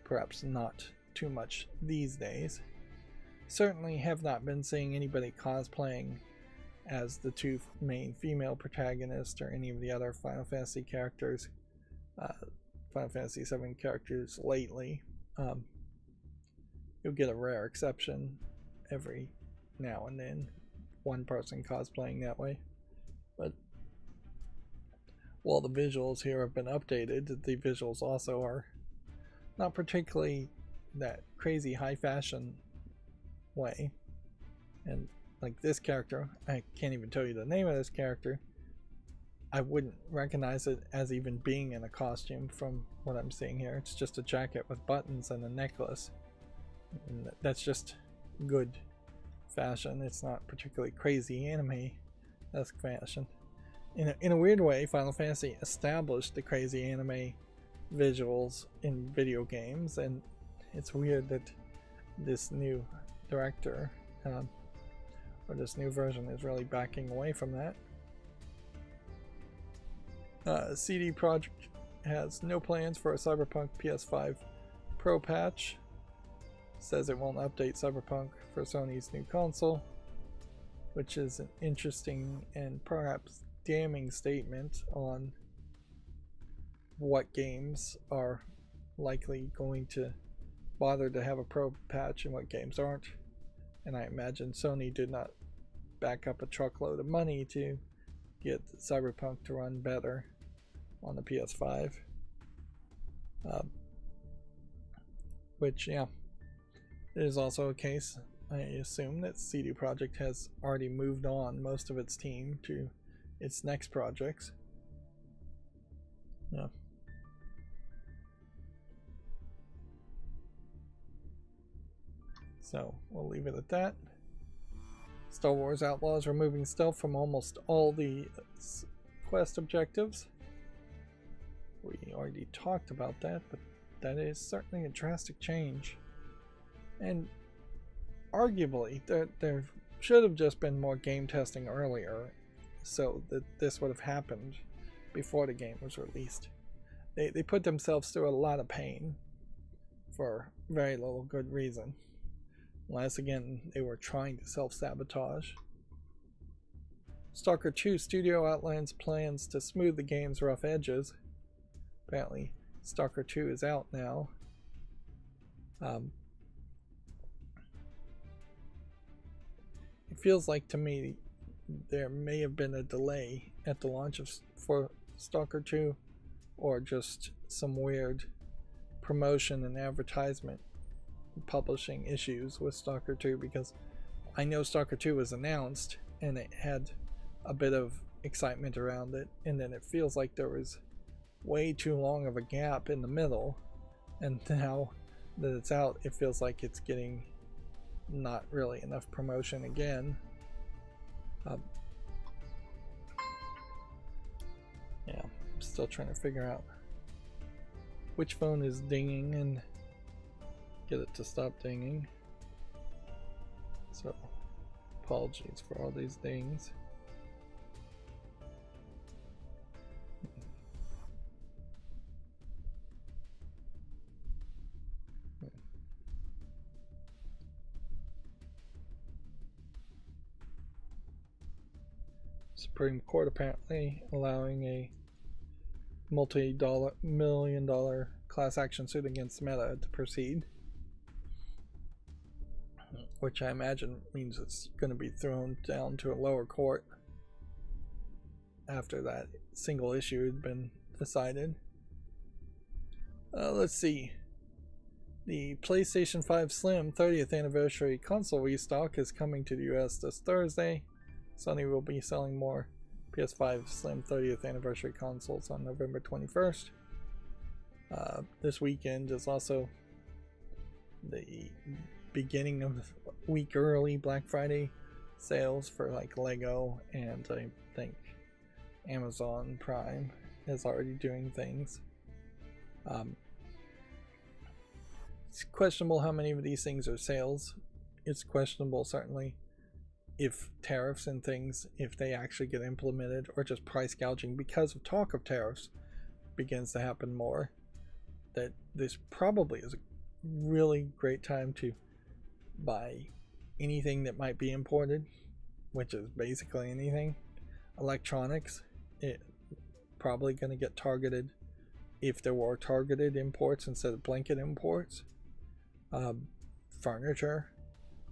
perhaps not too much these days. Certainly have not been seeing anybody cosplaying as the two main female protagonists or any of the other Final Fantasy characters, Final Fantasy VII characters lately. You'll get a rare exception every now and then, one person cosplaying that way. But while the visuals here have been updated, the visuals also are not particularly that crazy high fashion way. And like this character, I can't even tell you the name of this character. I wouldn't recognize it as even being in a costume from what I'm seeing here. It's just a jacket with buttons and a necklace. And that's just good fashion. It's not particularly crazy anime-esque fashion. In a weird way, Final Fantasy established the crazy anime visuals in video games, and it's weird that this new director or this new version is really backing away from that. CD Projekt has no plans for a Cyberpunk PS5 Pro patch. Says it won't update Cyberpunk for Sony's new console, which is an interesting and perhaps damning statement on what games are likely going to bother to have a Pro patch and what games aren't. And I imagine Sony did not back up a truckload of money to get Cyberpunk to run better on the PS5. Which, yeah, it is also a case, I assume, that CD Projekt has already moved on most of its team to its next projects. Yeah. So we'll leave it at that. Star Wars Outlaws removing stealth from almost all the quest objectives. We already talked about that, but that is certainly a drastic change. And arguably, there should have just been more game testing earlier so that this would have happened before the game was released. They put themselves through a lot of pain for very little good reason. Unless, again, they were trying to self-sabotage. Stalker 2 studio outlines plans to smooth the game's rough edges. Apparently, Stalker 2 is out now. It feels like to me there may have been a delay at the launch for Stalker 2, or just some weird promotion and advertisement publishing issues with Stalker 2, because I know Stalker 2 was announced and it had a bit of excitement around it, and then it feels like there was way too long of a gap in the middle, and now that it's out it feels like it's getting not really enough promotion again. Yeah, I'm still trying to figure out which phone is dinging and get it to stop dinging. So apologies for all these dings. Supreme Court apparently allowing a multi-million-dollar class action suit against Meta to proceed, which I imagine means it's going to be thrown down to a lower court after that single issue had been decided. Let's see. The PlayStation 5 Slim 30th anniversary console restock is coming to the US this Thursday. Sony will be selling more PS5 Slim 30th anniversary consoles on November 21st. This weekend is also the beginning of the week early Black Friday sales for like Lego, and I think Amazon Prime is already doing things. It's questionable how many of these things are sales. It's questionable certainly if tariffs and things, if they actually get implemented, or just price gouging because of talk of tariffs begins to happen more. That this probably is a really great time to buy anything that might be imported, which is basically anything. Electronics, it probably going to get targeted if there were targeted imports instead of blanket imports. Furniture,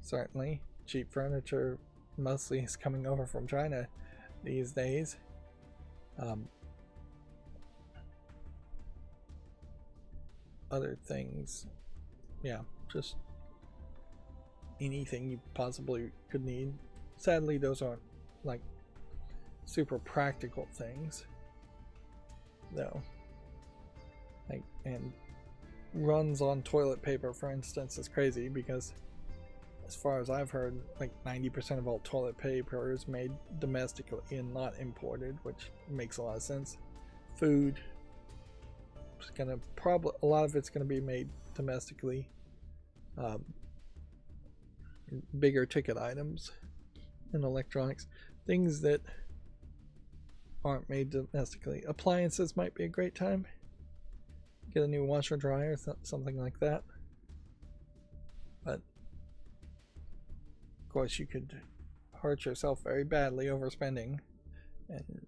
certainly. Cheap furniture mostly is coming over from China these days. Other things, yeah, just anything you possibly could need. Sadly, those aren't like super practical things, though. Like, and runs on toilet paper, for instance, is crazy because, as far as I've heard, like 90% of all toilet paper is made domestically and not imported, which makes a lot of sense. Food, it's gonna probably, a lot of it's gonna be made domestically. bigger ticket items in electronics, things that aren't made domestically. Appliances might be a great time. Get a new washer dryer, something like that. But of course you could hurt yourself very badly overspending and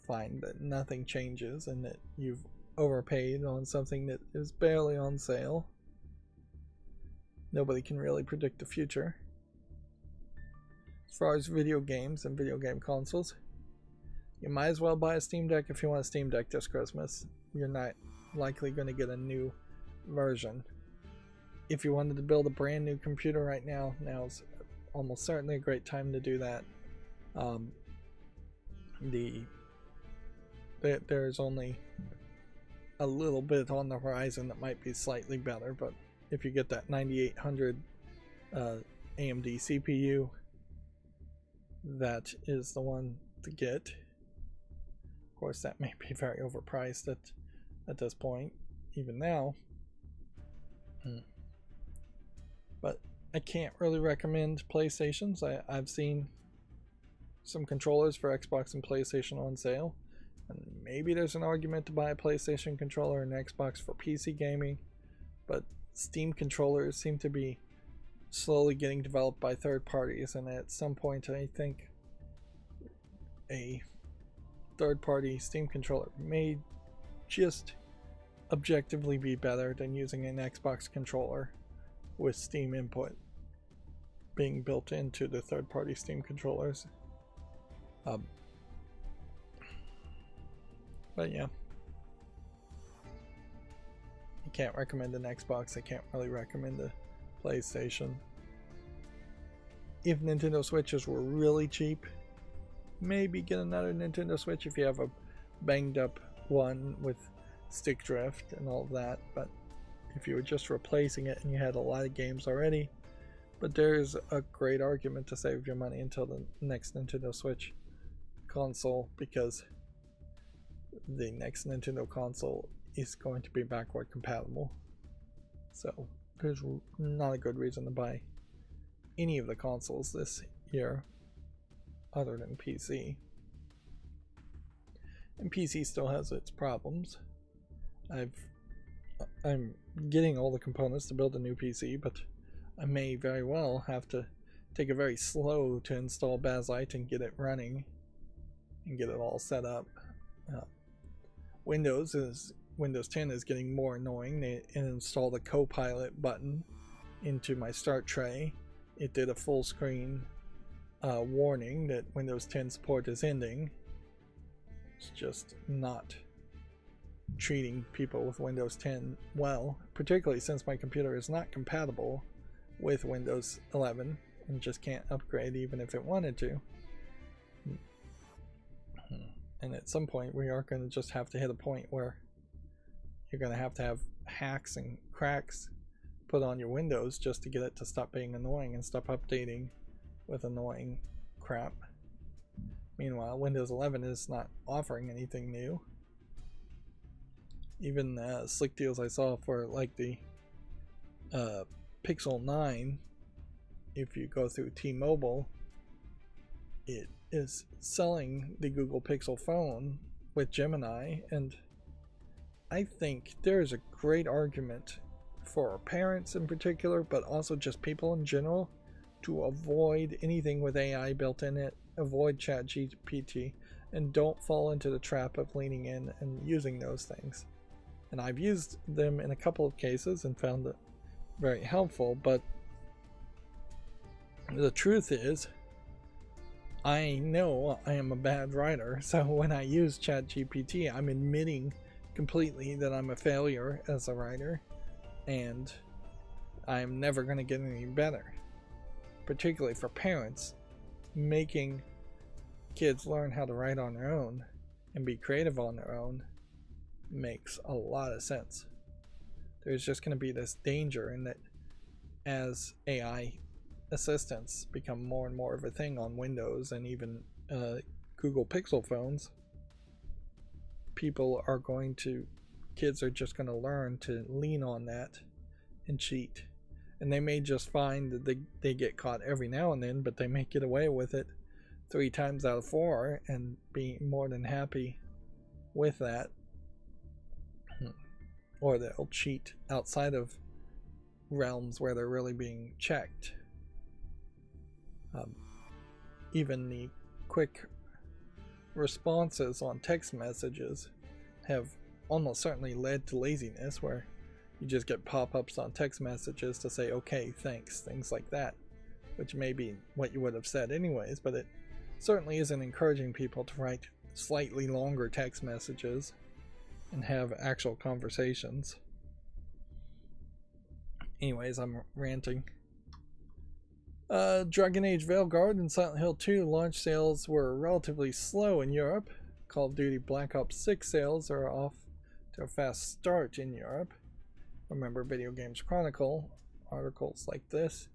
find that nothing changes and that you've overpaid on something that is barely on sale. Nobody can really predict the future. As far as video games and video game consoles, you might as well buy a Steam Deck if you want a Steam Deck this Christmas. You're not likely going to get a new version. If you wanted to build a brand new computer right now, now's almost certainly a great time to do that. There's only a little bit on the horizon that might be slightly better, but if you get that 9800 AMD CPU, that is the one to get. Of course, that may be very overpriced at this point, even now. But I can't really recommend PlayStations. I've seen some controllers for Xbox and PlayStation on sale, and maybe there's an argument to buy a PlayStation controller and an Xbox for PC gaming, but Steam controllers seem to be slowly getting developed by third parties, and at some point I think a third-party Steam controller may just objectively be better than using an Xbox controller with Steam input being built into the third-party Steam controllers. But yeah, I can't recommend an Xbox. I can't really recommend a PlayStation. If Nintendo Switches were really cheap, maybe get another Nintendo Switch if you have a banged up one with stick drift and all that. But if you were just replacing it and you had a lot of games already, but there's a great argument to save your money until the next Nintendo Switch console, because the next Nintendo console is going to be backward compatible. So there's not a good reason to buy any of the consoles this year other than PC. And PC still has its problems. I'm getting all the components to build a new PC, but I may very well have to take it very slow to install Bazzite and get it running and get it all set up. Windows 10 is getting more annoying. They installed a Copilot button into my start tray. It did a full screen warning that Windows 10 support is ending. It's just not treating people with Windows 10 well, particularly since my computer is not compatible with Windows 11 and just can't upgrade even if it wanted to. And at some point we are going to just have to hit a point where you're going to have hacks and cracks put on your Windows just to get it to stop being annoying and stop updating with annoying crap. Meanwhile, Windows 11 is not offering anything new. Even slick deals I saw for like the Pixel 9, if you go through T-Mobile, it is selling the Google Pixel phone with Gemini, and I think there is a great argument for parents in particular, but also just people in general, to avoid anything with AI built in it, avoid ChatGPT, and don't fall into the trap of leaning in and using those things. And I've used them in a couple of cases and found it very helpful, but the truth is, I know I am a bad writer, so when I use ChatGPT, I'm admitting completely that I'm a failure as a writer, and I'm never going to get any better. Particularly for parents, making kids learn how to write on their own and be creative on their own makes a lot of sense. There's just going to be this danger in that as AI assistants become more and more of a thing on Windows and even Google Pixel phones, kids are just going to learn to lean on that and cheat. And they may just find that they get caught every now and then, but they may get away with it 3 times out of 4 and be more than happy with that. Or they'll cheat outside of realms where they're really being checked. Even the quick responses on text messages have almost certainly led to laziness, where you just get pop-ups on text messages to say okay, thanks, things like that, which may be what you would have said anyways, but it certainly isn't encouraging people to write slightly longer text messages and have actual conversations. Anyways, I'm ranting. Dragon Age Veilguard and Silent Hill 2 launch sales were relatively slow in Europe. Call of Duty Black Ops 6 sales are off to a fast start in Europe. Remember, Video Games Chronicle articles like this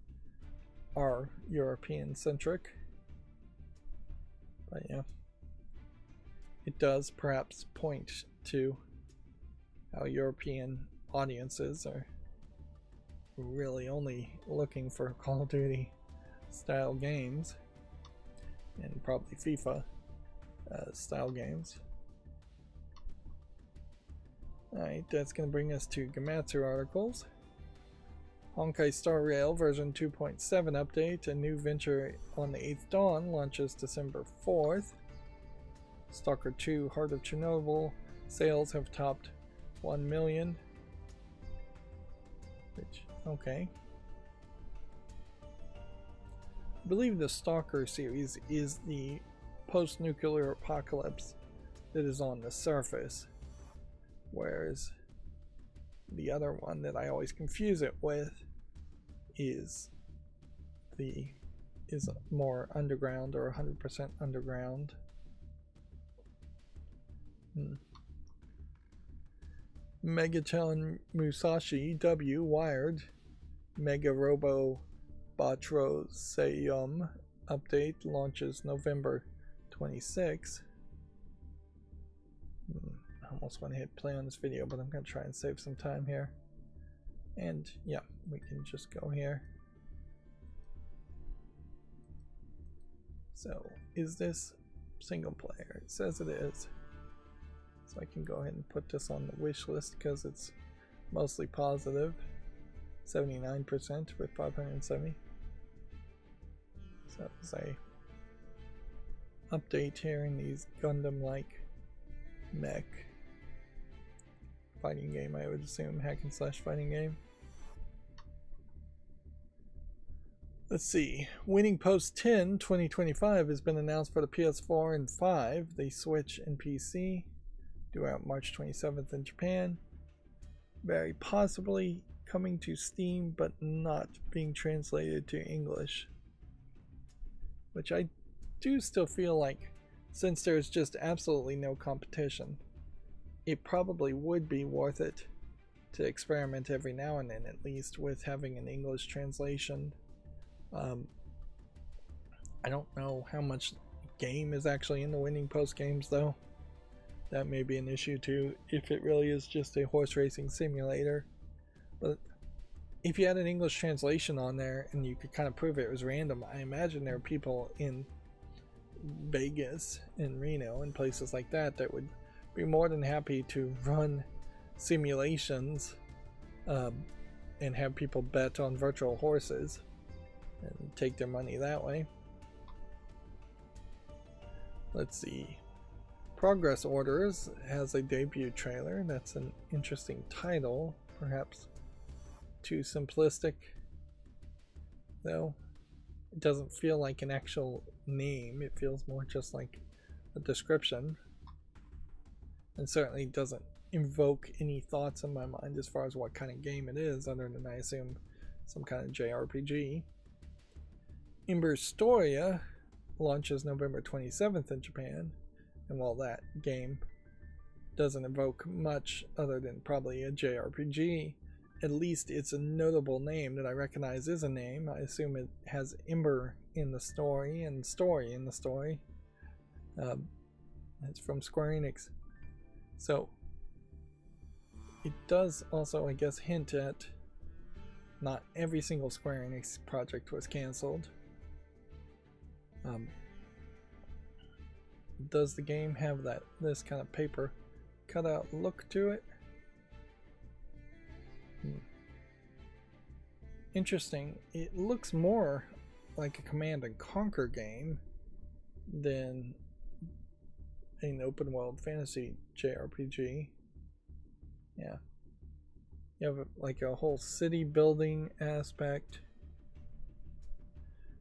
are European centric. But yeah, it does perhaps point to how European audiences are really only looking for Call of Duty style games, and probably FIFA style games. Alright, that's going to bring us to Gematsu articles. Honkai Star Rail version 2.7 update, a new venture on the 8th Dawn, launches December 4th. Stalker 2 Heart of Chernobyl sales have topped 1 million. Which, okay. I believe the Stalker series is the post-nuclear apocalypse that is on the surface, whereas the other one that I always confuse it with is more underground, or 100% underground. Megaton Musashi W Wired Mega Robo Batroseum update launches November 26. I almost want to hit play on this video, but I'm going to try and save some time here. And yeah, we can just go here. So, is this single player? It says it is. So I can go ahead and put this on the wish list because it's mostly positive. 79% with 570. So it's a update here in these Gundam-like mech fighting game, I would assume, hack and slash fighting game. Let's see. Winning Post 10 2025 has been announced for the PS4 and 5, the Switch and PC. Due out March 27th in Japan. Very possibly coming to Steam, but not being translated to English. Which I do still feel like, since there's just absolutely no competition, it probably would be worth it to experiment every now and then, at least, with having an English translation. I don't know how much game is actually in the Winning Post games, though. That may be an issue too, if it really is just a horse racing simulator. But if you had an English translation on there and you could kind of prove it was random, I imagine there are people in Vegas and Reno and places like that that would be more than happy to run simulations and have people bet on virtual horses and take their money that way. Let's see. Progress Orders has a debut trailer. That's an interesting title, perhaps too simplistic, though. It doesn't feel like an actual name. It feels more just like a description, and certainly doesn't invoke any thoughts in my mind as far as what kind of game it is, other than, I assume, some kind of JRPG. Imberstoria launches November 27th in Japan. And while that game doesn't evoke much other than probably a JRPG, at least it's a notable name that I recognize is a name. I assume it has Ember in the story and story in the story. It's from Square Enix. So it does also, I guess, hint at not every single Square Enix project was canceled. Does the game have this kind of paper cutout look to it? Interesting. It looks more like a Command and Conquer game than an open world fantasy JRPG. Yeah. You have like a whole city building aspect.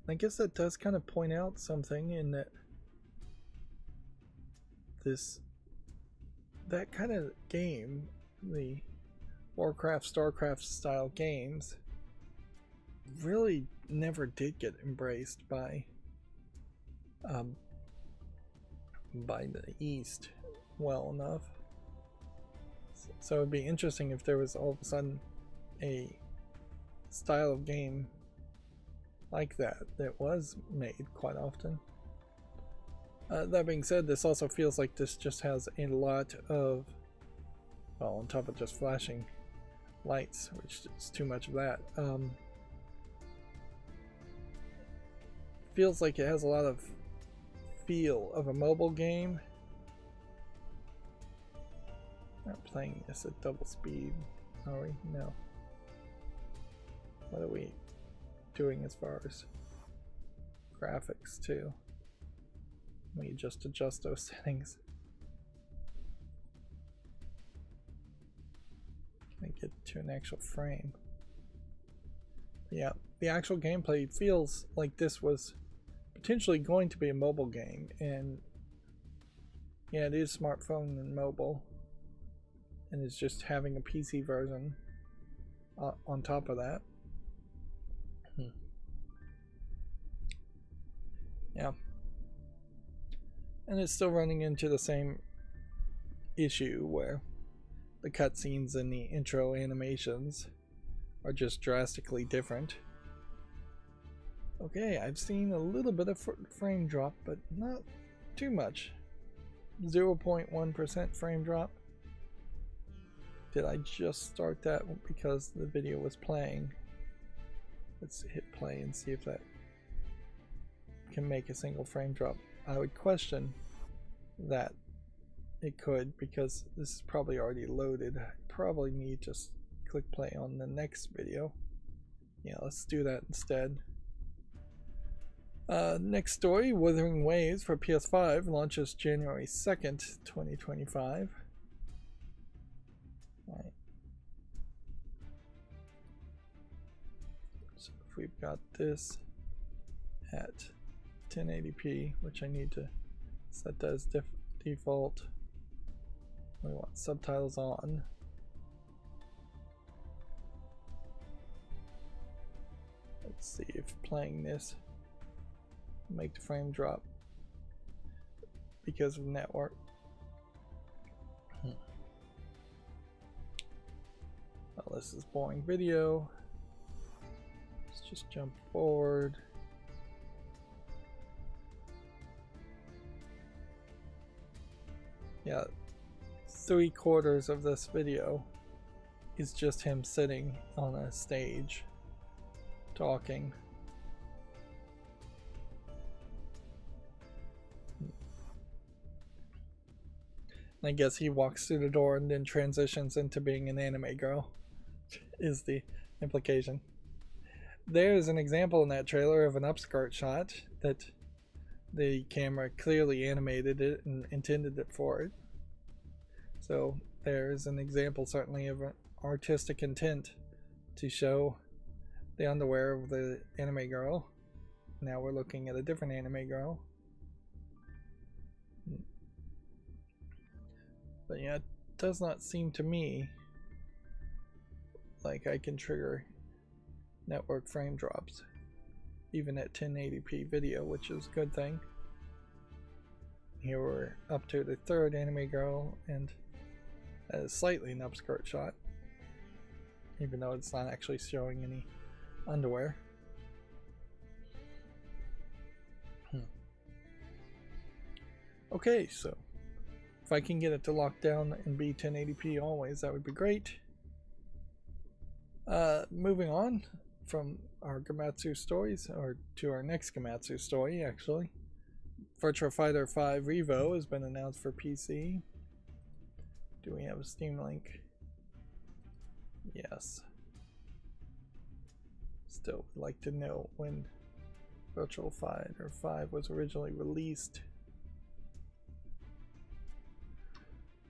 I guess that does kind of point out something in that that kind of game, the Warcraft, Starcraft style games, really never did get embraced by the East well enough. So it'd be interesting if there was all of a sudden a style of game like that was made quite often. That being said, this also feels like this just has a lot of, well, on top of just flashing lights, which is too much of that, feels like it has a lot of feel of a mobile game. Not playing this at double speed, are we? No. What are we doing as far as graphics too? Let me just adjust those settings. Can I get to an actual frame? Yeah, the actual gameplay feels like this was potentially going to be a mobile game, and yeah, it is smartphone and mobile, and it's just having a PC version on top of that. Yeah, and it's still running into the same issue where the cutscenes and the intro animations are just drastically different. Okay, I've seen a little bit of frame drop, but not too much. 0.1% frame drop. Did I just start that because the video was playing? Let's hit play and see if that can make a single frame drop. I would question that it could, because this is probably already loaded. I probably need to just click play on the next video. Yeah, let's do that instead. Next story, Wuthering Waves for PS5 launches January 2nd, 2025. Right. So if we've got this at 1080p, which I need to set that as default, we want subtitles on. Let's see if playing this make the frame drop because of network. Well, this is boring video. Let's just jump forward. Yeah, 3/4 of this video is just him sitting on a stage talking. I guess he walks through the door and then transitions into being an anime girl, is the implication. There's an example in that trailer of an upskirt shot that the camera clearly animated it and intended it for it. So there's an example certainly of an artistic intent to show the underwear of the anime girl. Now we're looking at a different anime girl. But yeah, it does not seem to me like I can trigger network frame drops, even at 1080p video, which is a good thing. Here we're up to the third anime girl, and that is slightly an upskirt shot, even though it's not actually showing any underwear. Okay, so if I can get it to lock down and be 1080p always, that would be great. Moving on from our Gamatsu stories, or to our next Gamatsu story, actually. Virtua Fighter 5 Revo has been announced for PC. Do we have a Steam link? Yes. Still would like to know when Virtua Fighter 5 was originally released.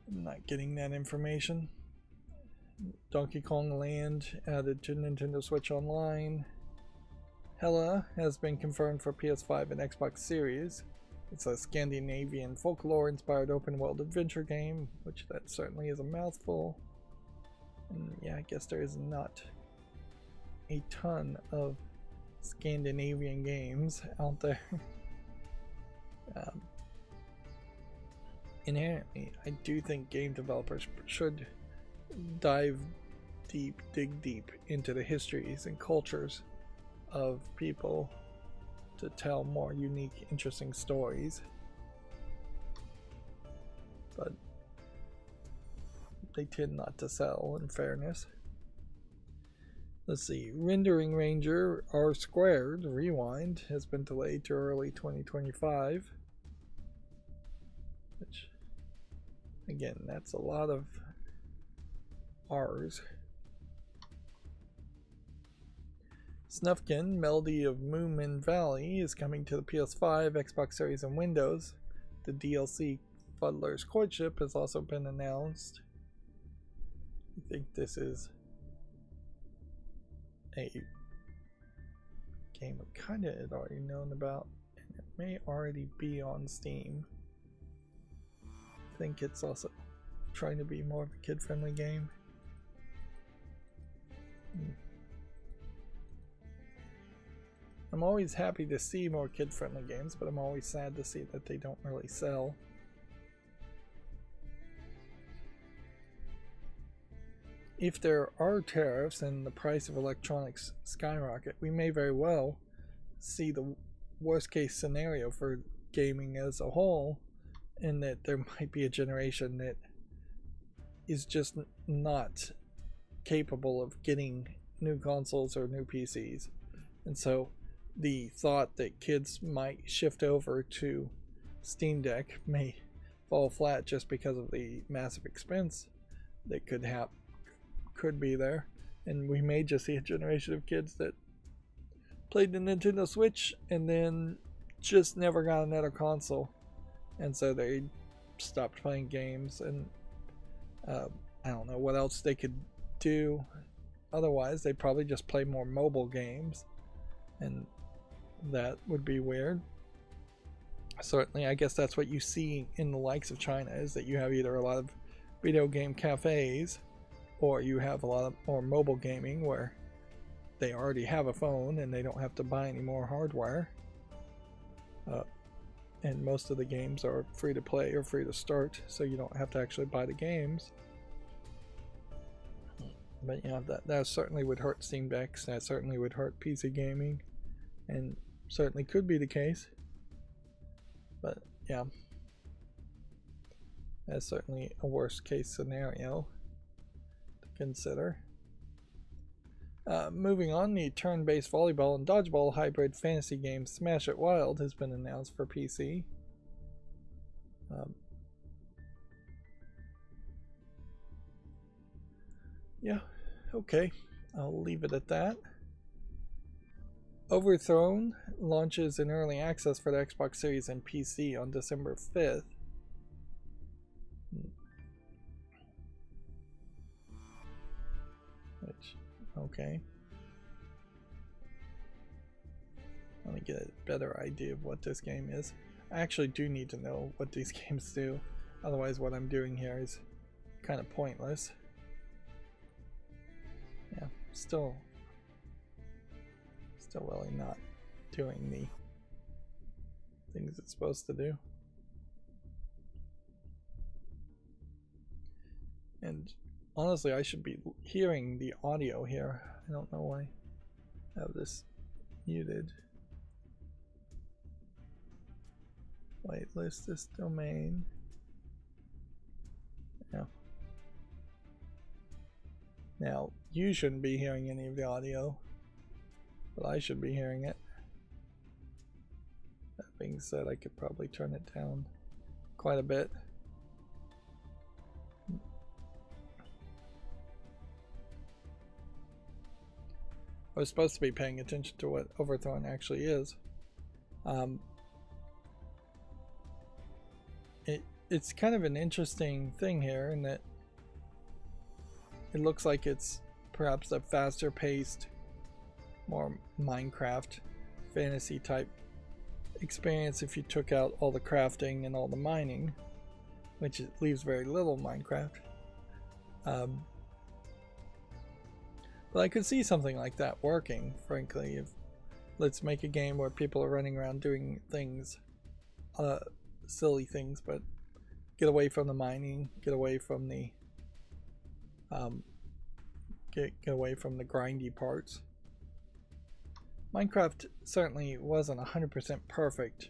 I'm not getting that information. Donkey Kong Land added to Nintendo Switch Online. Hela has been confirmed for PS5 and Xbox Series. It's a Scandinavian folklore-inspired open-world adventure game, which that certainly is a mouthful. And yeah, I guess there is not a ton of Scandinavian games out there. Inherently, I do think game developers should dive deep, dig deep into the histories and cultures of people to tell more unique, interesting stories. But they tend not to sell, in fairness. Let's see, Rendering Ranger R Squared Rewind has been delayed to early 2025. Which, again, that's a lot of R's. Snufkin, Melody of Moomin Valley, is coming to the PS5, Xbox Series, and Windows. The DLC Fuddler's Courtship has also been announced. I think this is a game I kind of had already known about, and it may already be on Steam. I think it's also trying to be more of a kid-friendly game. I'm always happy to see more kid-friendly games, but I'm always sad to see that they don't really sell. If there are tariffs and the price of electronics skyrocket, we may very well see the worst-case scenario for gaming as a whole, and that there might be a generation that is just not capable of getting new consoles or new PCs. And so the thought that kids might shift over to Steam Deck may fall flat just because of the massive expense that could be there. And we may just see a generation of kids that played the Nintendo Switch and then just never got another console, and so they stopped playing games, and I don't know what else they could do otherwise. They'd probably just play more mobile games, and that would be weird. Certainly, I guess that's what you see in the likes of China, is that you have either a lot of video game cafes, or you have a lot of more mobile gaming where they already have a phone and they don't have to buy any more hardware. And most of the games are free to play or free to start, so you don't have to actually buy the games. But yeah, that certainly would hurt Steam Decks, that certainly would hurt PC gaming, and certainly could be the case. But yeah, that's certainly a worst case scenario to consider. Moving on, the turn-based volleyball and dodgeball hybrid fantasy game Smash It Wild has been announced for PC. Yeah, okay, I'll leave it at that. Overthrown launches in early access for the Xbox Series and PC on December 5th. Okay. Let me get a better idea of what this game is. I actually do need to know what these games do. Otherwise, what I'm doing here is kind of pointless. Yeah, still really not doing the things it's supposed to do. And honestly, I should be hearing the audio here. I don't know why I have this muted. Whitelist this domain. Yeah. Now, you shouldn't be hearing any of the audio, but I should be hearing it. That being said, I could probably turn it down quite a bit. I was supposed to be paying attention to what overthrown actually is. It's kind of an interesting thing here in that it looks like it's perhaps a faster paced, more Minecraft fantasy type experience if you took out all the crafting and all the mining, which leaves very little Minecraft. But I could see something like that working, frankly. If let's make a game where people are running around doing things, silly things, but get away from the mining, get away from the get away from the grindy parts. Minecraft certainly wasn't 100% perfect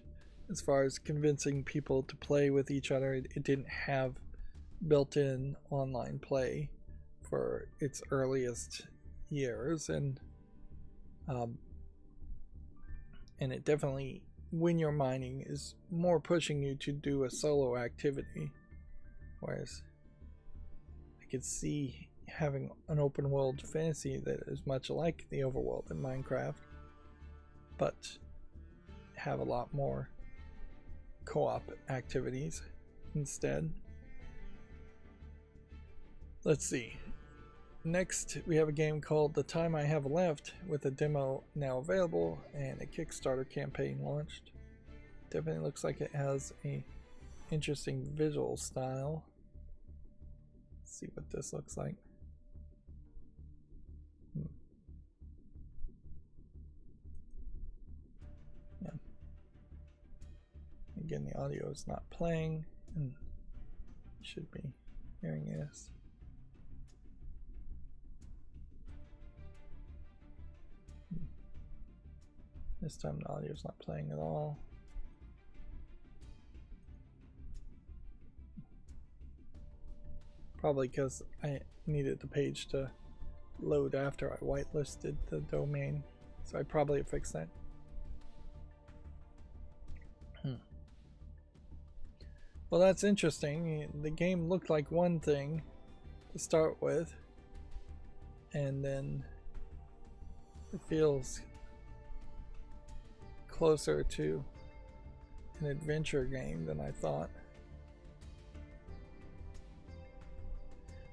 as far as convincing people to play with each other. It didn't have built-in online play for its earliest years, and it definitely, when you're mining, is more pushing you to do a solo activity, whereas I could see having an open world fantasy that is much like the overworld in Minecraft, but have a lot more co-op activities instead. Let's see. Next, we have a game called The Time I Have Left, with a demo now available and a Kickstarter campaign launched. Definitely looks like it has a interesting visual style. Let's see what this looks like. Yeah. Again, the audio is not playing, and you should be hearing this. This time the audio is not playing at all. Probably because I needed the page to load after I whitelisted the domain, so I probably fixed that. Well, that's interesting. The game looked like one thing to start with, and then it feels closer to an adventure game than I thought.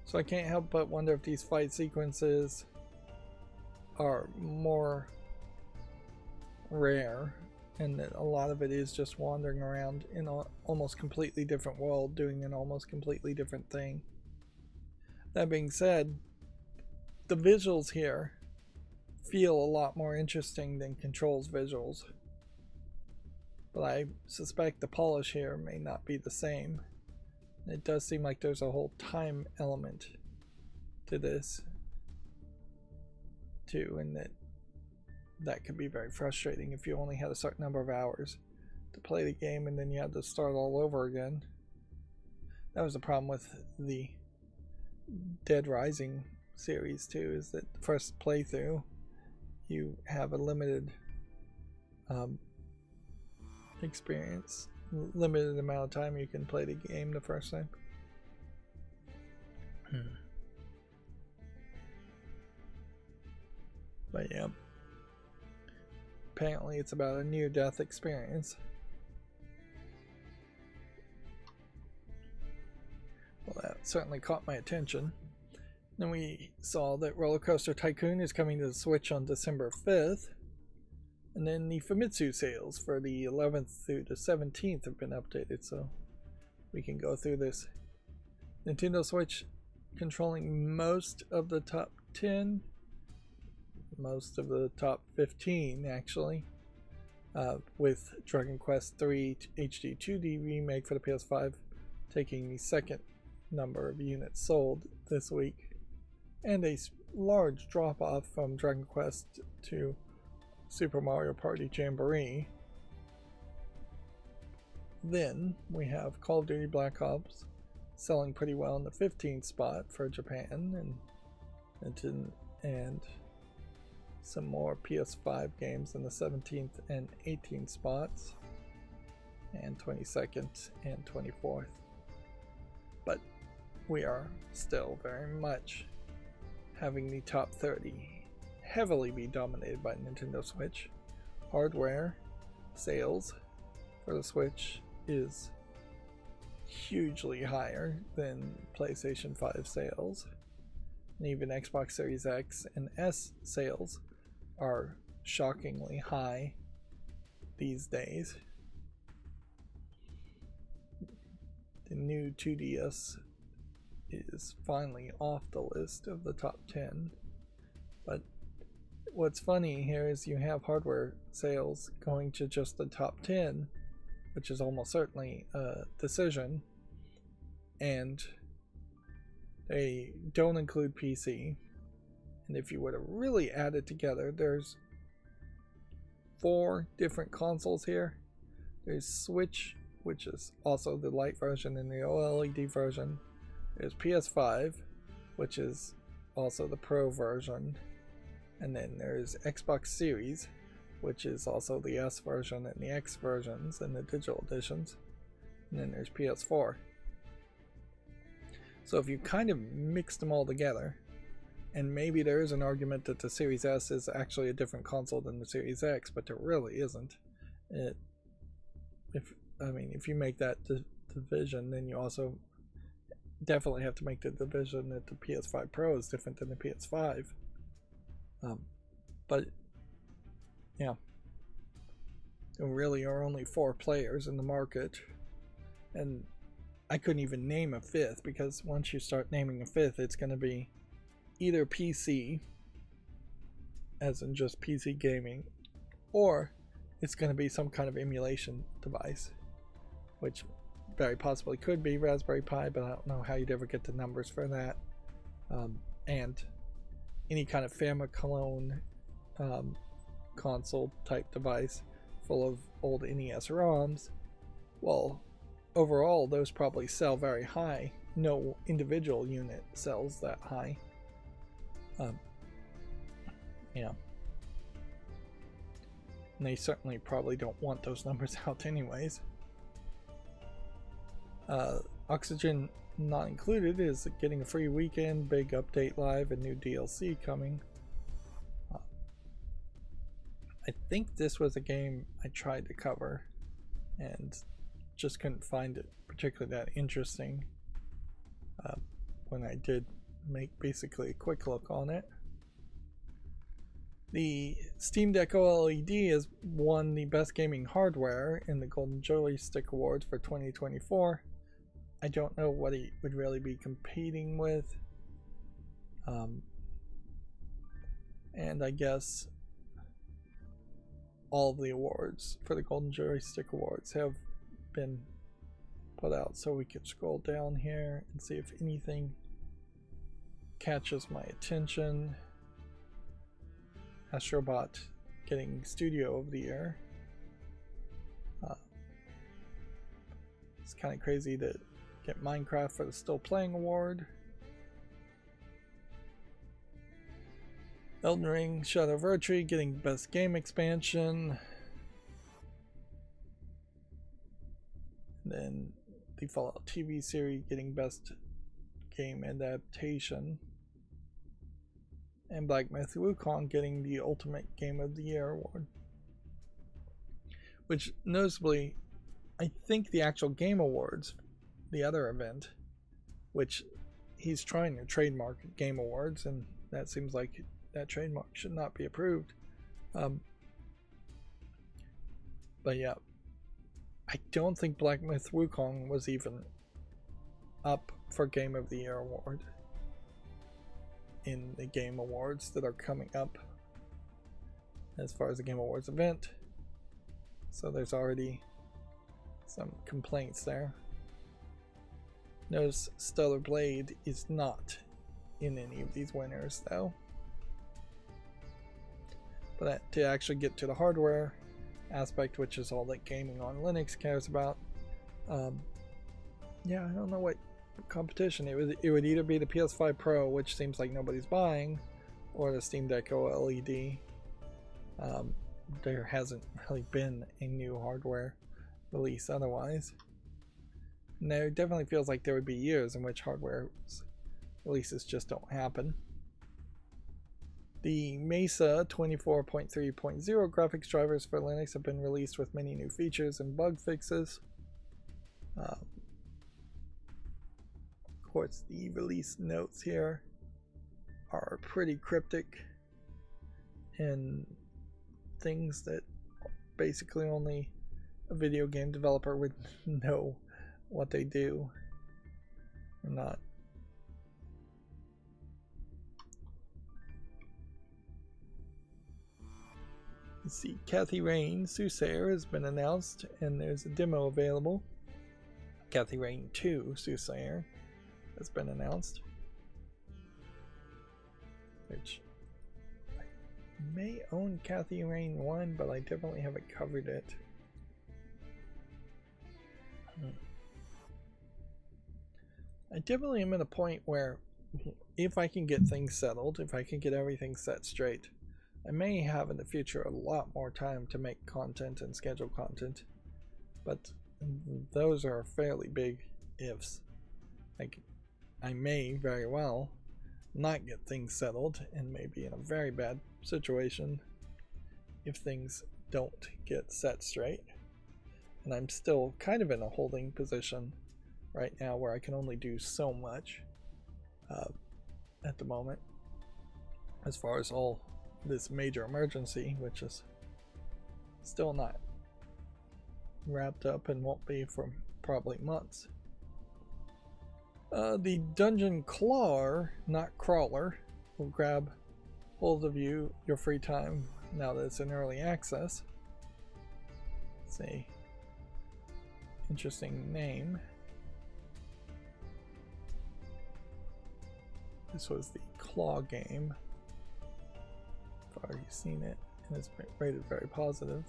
So I can't help but wonder if these fight sequences are more rare, and that a lot of it is just wandering around in an almost completely different world doing an almost completely different thing. That being said, the visuals here feel a lot more interesting than Control's visuals, but I suspect the polish here may not be the same. It does seem like there's a whole time element to this too, and that could be very frustrating if you only had a certain number of hours to play the game and then you had to start all over again. That was the problem with the Dead Rising series too, is that the first playthrough you have a limited experience, limited amount of time you can play the game the first time. But yeah, apparently it's about a near-death experience. Well, that certainly caught my attention. Then we saw that Roller Coaster Tycoon is coming to the Switch on December 5th. And then the Famitsu sales for the 11th through the 17th have been updated, so we can go through this. Nintendo Switch controlling most of the top 10, most of the top 15 actually, with Dragon Quest III HD 2D Remake for the PS5 taking the second number of units sold this week, and a large drop off from Dragon Quest to Super Mario Party Jamboree. Then we have Call of Duty Black Ops selling pretty well in the 15th spot for Japan, and and some more PS5 games in the 17th and 18th spots, and 22nd and 24th. But we are still very much having the top 30 heavily be dominated by Nintendo Switch. Hardware sales for the Switch is hugely higher than PlayStation 5 sales, and even Xbox Series X and S sales are shockingly high these days. The new 2DS is finally off the list of the top 10, but what's funny here is you have hardware sales going to just the top 10, which is almost certainly a decision, and they don't include PC. And if you were to really add it together, there's 4 different consoles here. There's Switch, which is also the light version and the OLED version. There's PS5, which is also the Pro version. And then there's Xbox Series, which is also the S version and the X versions and the digital editions. And then there's PS4. So if you kind of mix them all together, and maybe there is an argument that the Series S is actually a different console than the Series X, but there really isn't. If you make that division, then you also definitely have to make the division that the PS5 Pro is different than the PS5. But yeah, there really are only 4 players in the market, and I couldn't even name a 5th, because once you start naming a 5th, it's going to be either PC, as in just PC gaming, or it's going to be some kind of emulation device, which very possibly could be Raspberry Pi, but I don't know how you'd ever get the numbers for that. And any kind of Famicom console type device full of old NES ROMs, well, overall those probably sell very high. No individual unit sells that high. And they certainly probably don't want those numbers out anyways. Oxygen not included is getting a free weekend, big update live, and new DLC coming. I think this was a game I tried to cover and just couldn't find it particularly that interesting when I did make basically a quick look on it. The Steam Deck OLED has won the Best Gaming Hardware in the Golden Joystick Awards for 2024. I don't know what it would really be competing with. And I guess all of the awards for the Golden Joystick Awards have been put out, so we could scroll down here and see if anything catches my attention. Astrobot getting Studio of the Year. It's kind of crazy to get Minecraft for the Still Playing Award. Elden Ring Shadow of Erdtree getting Best Game Expansion. And then the Fallout TV series getting Best Game Adaptation. And Black Myth Wukong getting the Ultimate Game of the Year award. Which, noticeably, I think the actual Game Awards, the other event, which he's trying to trademark Game Awards, and that seems like that trademark should not be approved. But yeah, I don't think Black Myth Wukong was even up for Game of the Year award in the Game Awards that are coming up as far as the Game Awards event. So there's already some complaints there. Notice Stellar Blade is not in any of these winners though. But to actually get to the hardware aspect, which is all that gaming on Linux cares about, yeah, I don't know what competition. It would either be the PS5 Pro, which seems like nobody's buying, or the Steam Deck OLED. There hasn't really been a new hardware release otherwise. And there definitely feels like there would be years in which hardware releases just don't happen. The Mesa 24.3.0 graphics drivers for Linux have been released with many new features and bug fixes. Of course, the release notes here are pretty cryptic and things that basically only a video game developer would know what they do or not. Let's see, Kathy Rain Soothsayer has been announced, and there's a demo available. Kathy Rain 2 Soothsayer has been announced, which I may own Kathy Rain 1, but I definitely haven't covered it. I definitely am at a point where if I can get things settled, if I can get everything set straight, I may have in the future a lot more time to make content and schedule content, but those are fairly big ifs. Like, I may very well not get things settled and may be in a very bad situation if things don't get set straight. And I'm still kind of in a holding position right now where I can only do so much at the moment as far as all this major emergency, which is still not wrapped up and won't be for probably months. The dungeon clawer, not crawler, will grab hold of your free time now that it's in early access. It's a interesting name. This was the Claw game. I've already seen it, and it's been rated very positive.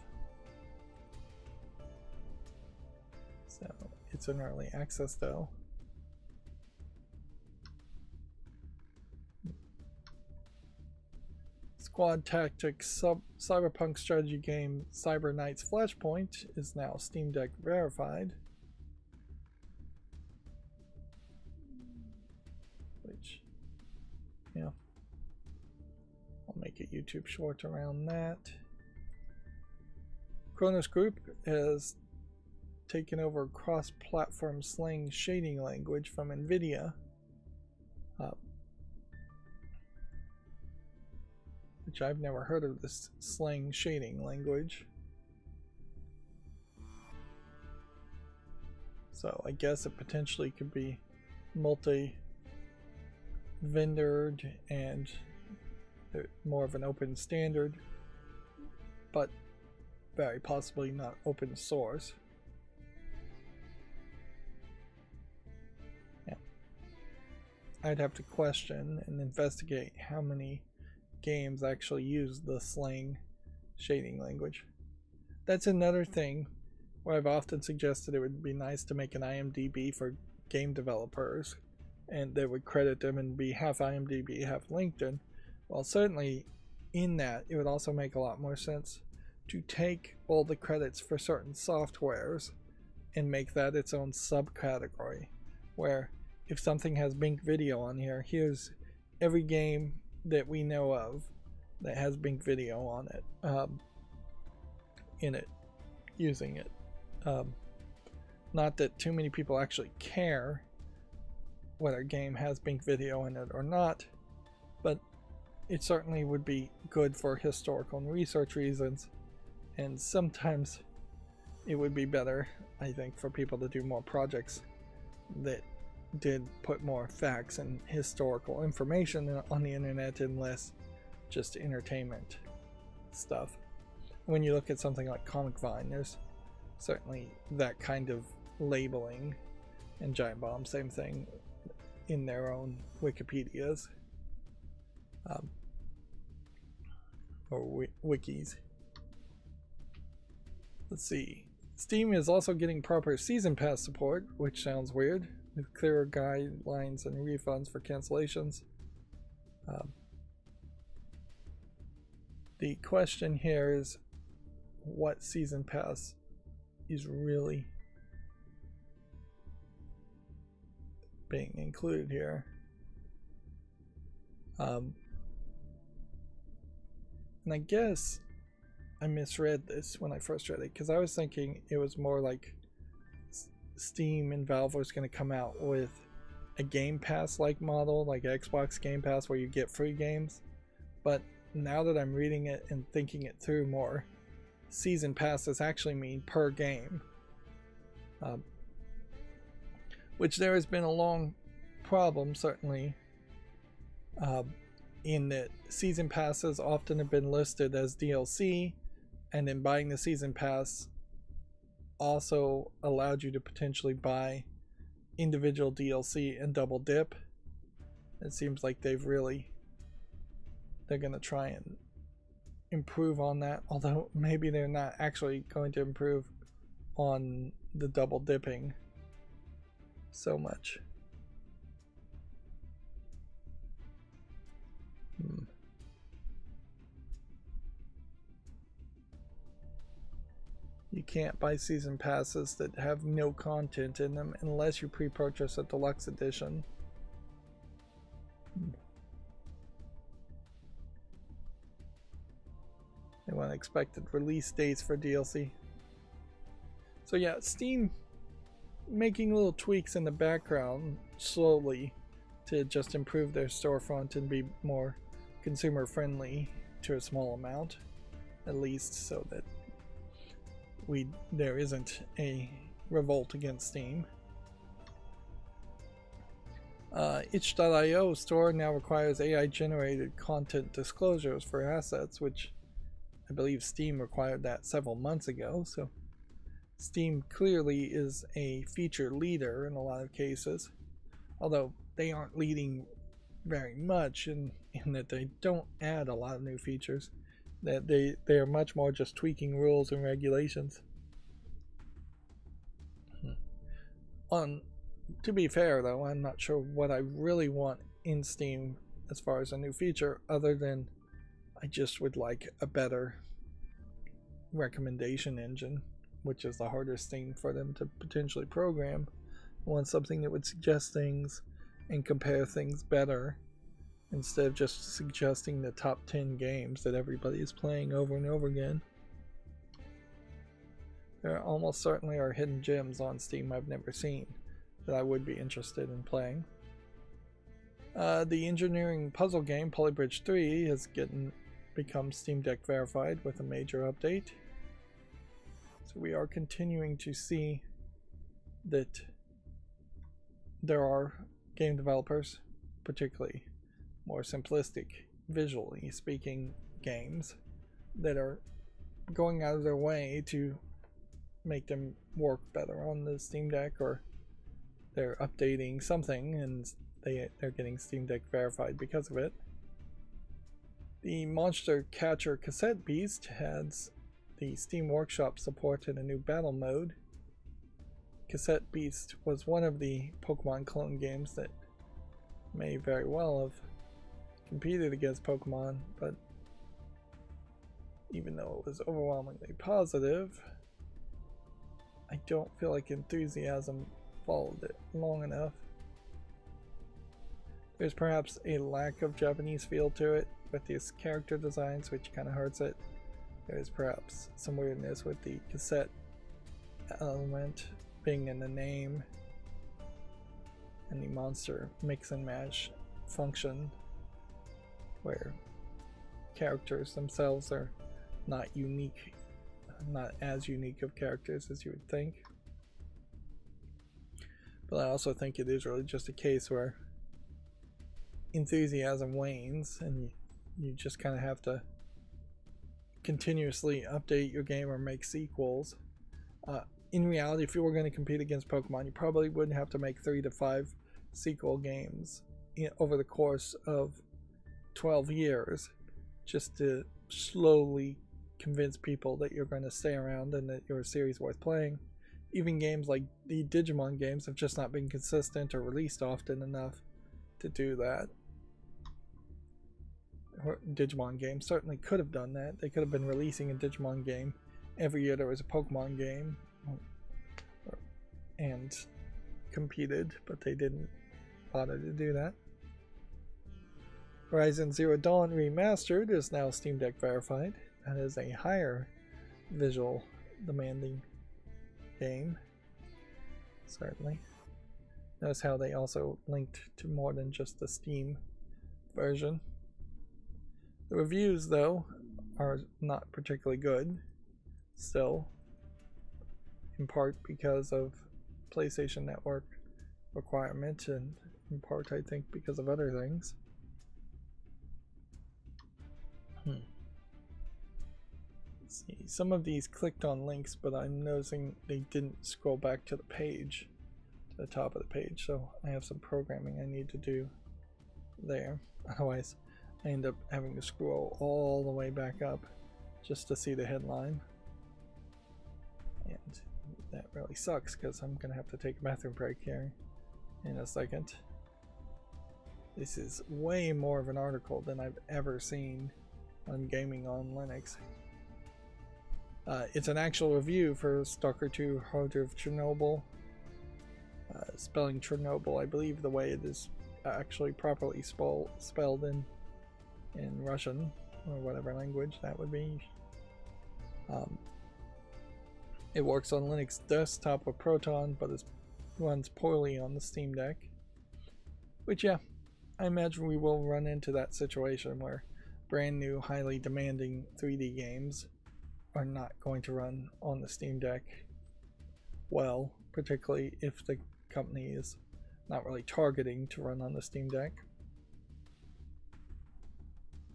So it's in early access though. Squad Tactics Cyberpunk strategy game Cyber Knights Flashpoint is now Steam Deck verified. Which, yeah, I'll make a YouTube short around that. Kronos Group has taken over cross-platform slang shading language from NVIDIA. Which I've never heard of this slang shading language. So I guess it potentially could be multi-vendored and more of an open standard, but very possibly not open source. Yeah. I'd have to question and investigate how many games actually use the slang shading language. That's another thing where I've often suggested it would be nice to make an IMDb for game developers, and they would credit them and be half IMDb, half LinkedIn. Well, certainly in that, it would also make a lot more sense to take all the credits for certain softwares and make that its own subcategory, where if something has Bink Video on here, here's every game that we know of that has Bink Video on it, in it, using it. Not that too many people actually care whether a game has Bink Video in it or not, but it certainly would be good for historical and research reasons, and sometimes it would be better, I think, for people to do more projects that did put more facts and historical information on the internet and less just entertainment stuff. When you look at something like Comic Vine, there's certainly that kind of labeling, and Giant Bomb, same thing, in their own Wikipedias or wikis. Let's see. Steam is also getting proper Season Pass support, which sounds weird. with clearer guidelines and refunds for cancellations. The question here is what season pass is really being included here. And I guess I misread this when I first read it, because I was thinking it was more like Steam and Valve was going to come out with a Game Pass like model, like Xbox Game Pass, where you get free games. But now that I'm reading it and thinking it through more, season passes actually mean per game, which there has been a long problem, certainly, in that season passes often have been listed as DLC, and then buying the season pass also allowed you to potentially buy individual DLC and double dip. It seems like they're gonna try and improve on that, although maybe they're not actually going to improve on the double dipping so much. You can't buy season passes that have no content in them unless you pre-purchase a deluxe edition. They want expected release dates for DLC. So yeah, Steam making little tweaks in the background slowly to just improve their storefront and be more consumer friendly to a small amount, at least, so that there isn't a revolt against Steam. Itch.io store now requires AI generated content disclosures for assets, which I believe Steam required that several months ago. So Steam clearly is a feature leader in a lot of cases, although they aren't leading very much in that they don't add a lot of new features. That they are much more just tweaking rules and regulations. To be fair though, I'm not sure what I really want in Steam as far as a new feature, other than I just would like a better recommendation engine, which is the hardest thing for them to potentially program. I want something that would suggest things and compare things better, instead of just suggesting the top 10 games that everybody is playing over and over again. There almost certainly are hidden gems on Steam I've never seen that I would be interested in playing. The engineering puzzle game Polybridge 3 has become Steam Deck verified with a major update. So we are continuing to see that there are game developers, particularly more simplistic, visually speaking games, that are going out of their way to make them work better on the Steam Deck, or they're updating something and they're getting Steam Deck verified because of it. The Monster Catcher Cassette Beast has the Steam Workshop support in a new battle mode. Cassette Beast was one of the Pokemon clone games that may very well have competed against Pokemon, but even though it was overwhelmingly positive, I don't feel like enthusiasm followed it long enough. There's perhaps a lack of Japanese feel to it with these character designs, which kind of hurts it. There's perhaps some weirdness with the cassette element being in the name, and the monster mix and match function, where characters themselves are not as unique of characters as you would think. But I also think it is really just a case where enthusiasm wanes and you just kind of have to continuously update your game or make sequels. In reality, if you were going to compete against Pokemon, you probably wouldn't have to make 3 to 5 sequel games over the course of 12 years just to slowly convince people that you're going to stay around and that you're a series worth playing. even games like the Digimon games have just not been consistent or released often enough to do that. Digimon games certainly could have done that. They could have been releasing a Digimon game every year there was a Pokemon game and competed, but they didn't bother to do that. Horizon Zero Dawn Remastered is now Steam Deck verified. That is a higher visual demanding game, certainly. Notice how they also linked to more than just the Steam version. The reviews, though, are not particularly good still, in part because of PlayStation Network requirement, and in part I think because of other things. Let's see, some of these clicked on links, but I'm noticing they didn't scroll back to the page, to the top of the page, so I have some programming I need to do there. Otherwise I end up having to scroll all the way back up just to see the headline, and that really sucks because I'm gonna have to take a bathroom break here in a second. This is way more of an article than I've ever seen on Gaming on Linux. It's an actual review for Stalker 2 Heart of Chernobyl. Spelling Chernobyl, I believe the way it is actually properly spelled in Russian, or whatever language that would be. It works on Linux desktop with Proton, but it runs poorly on the Steam Deck. Which, yeah, I imagine we will run into that situation where brand new, highly demanding 3D games are not going to run on the Steam Deck well, particularly if the company is not really targeting to run on the Steam Deck.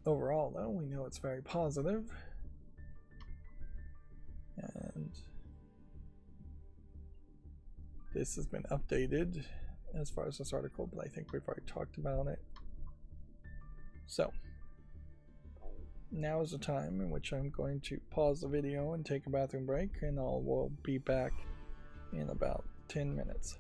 Overall, though, we know it's very positive. And this has been updated as far as this article, but I think we've already talked about it. So, now is the time in which I'm going to pause the video and take a bathroom break, and we'll be back in about 10 minutes.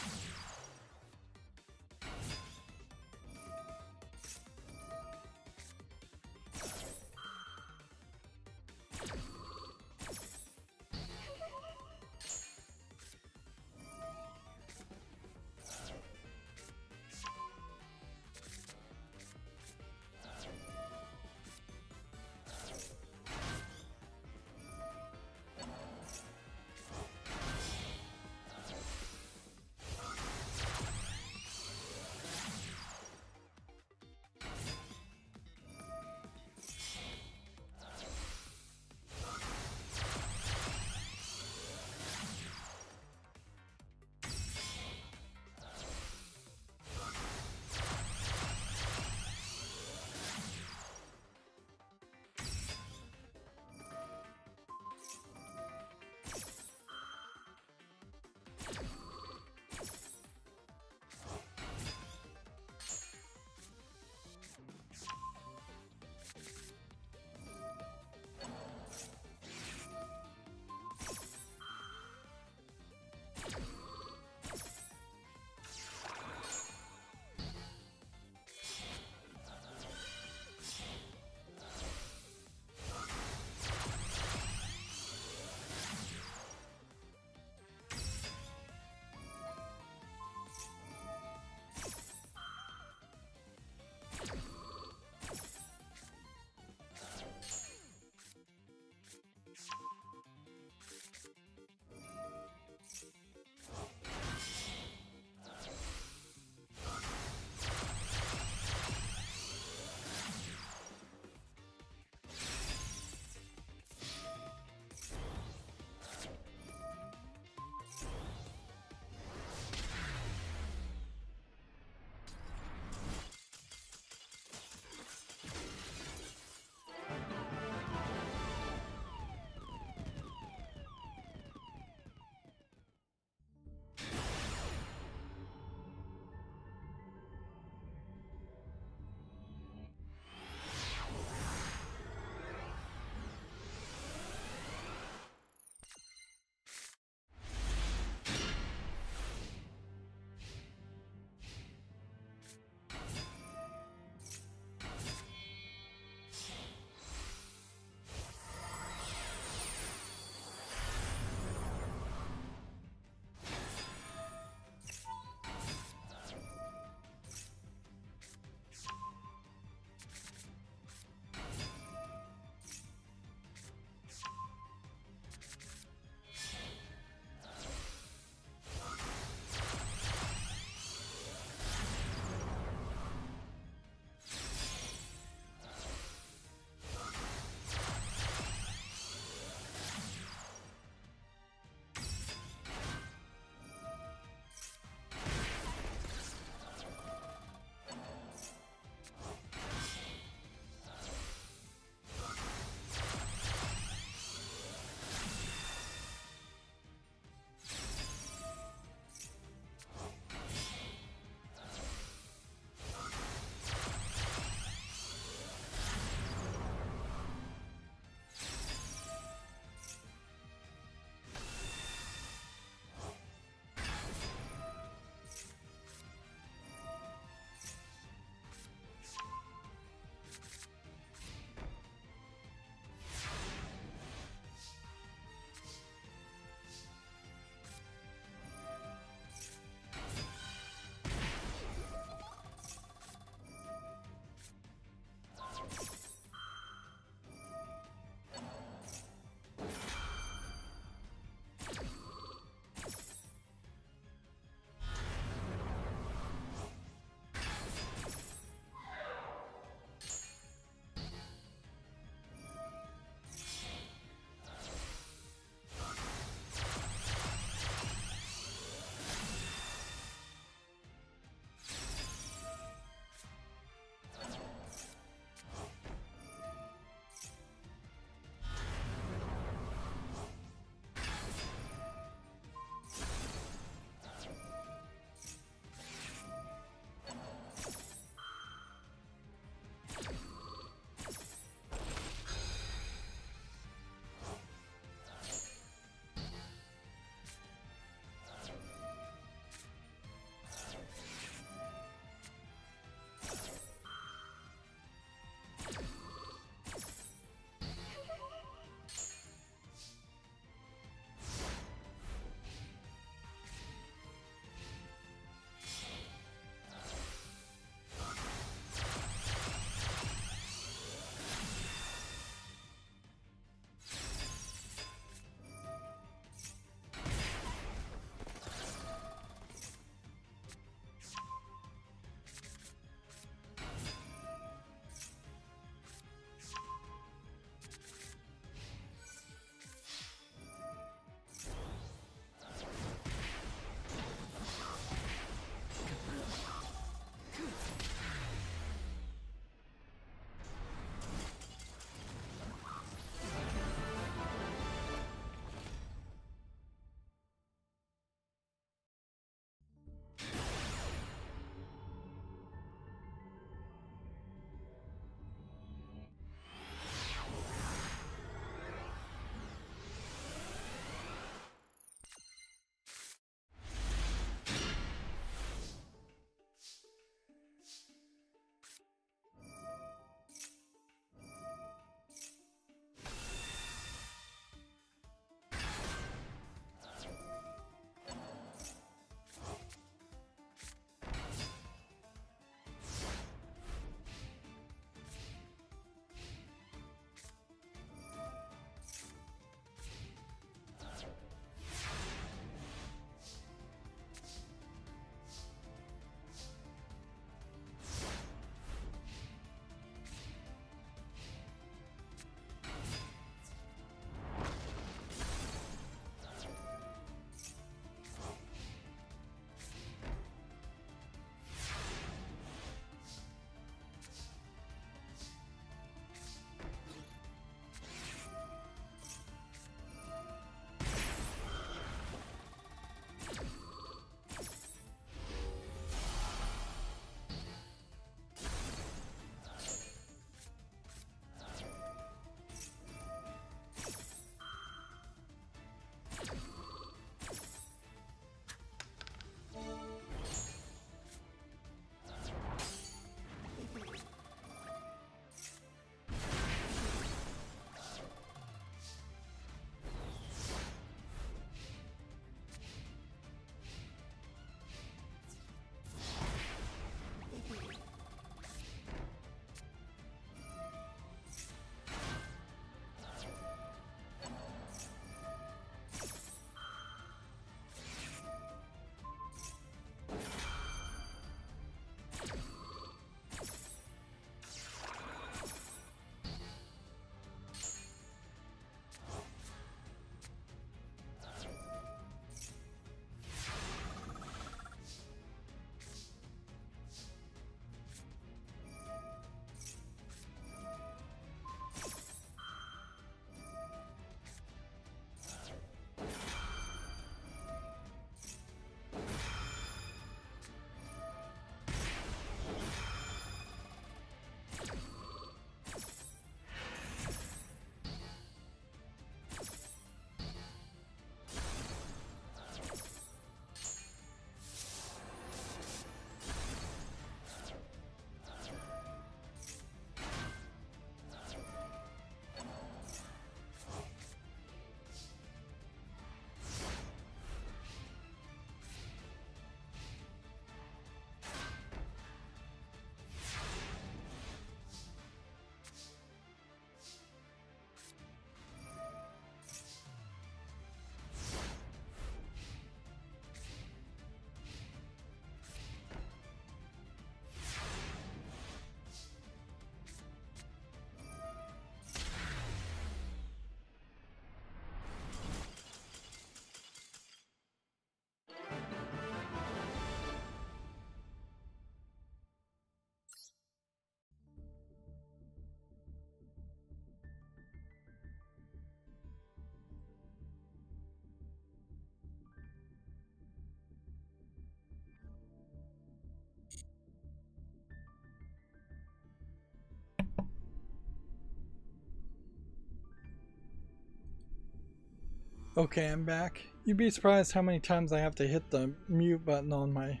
Okay, I'm back. You'd be surprised how many times I have to hit the mute button on my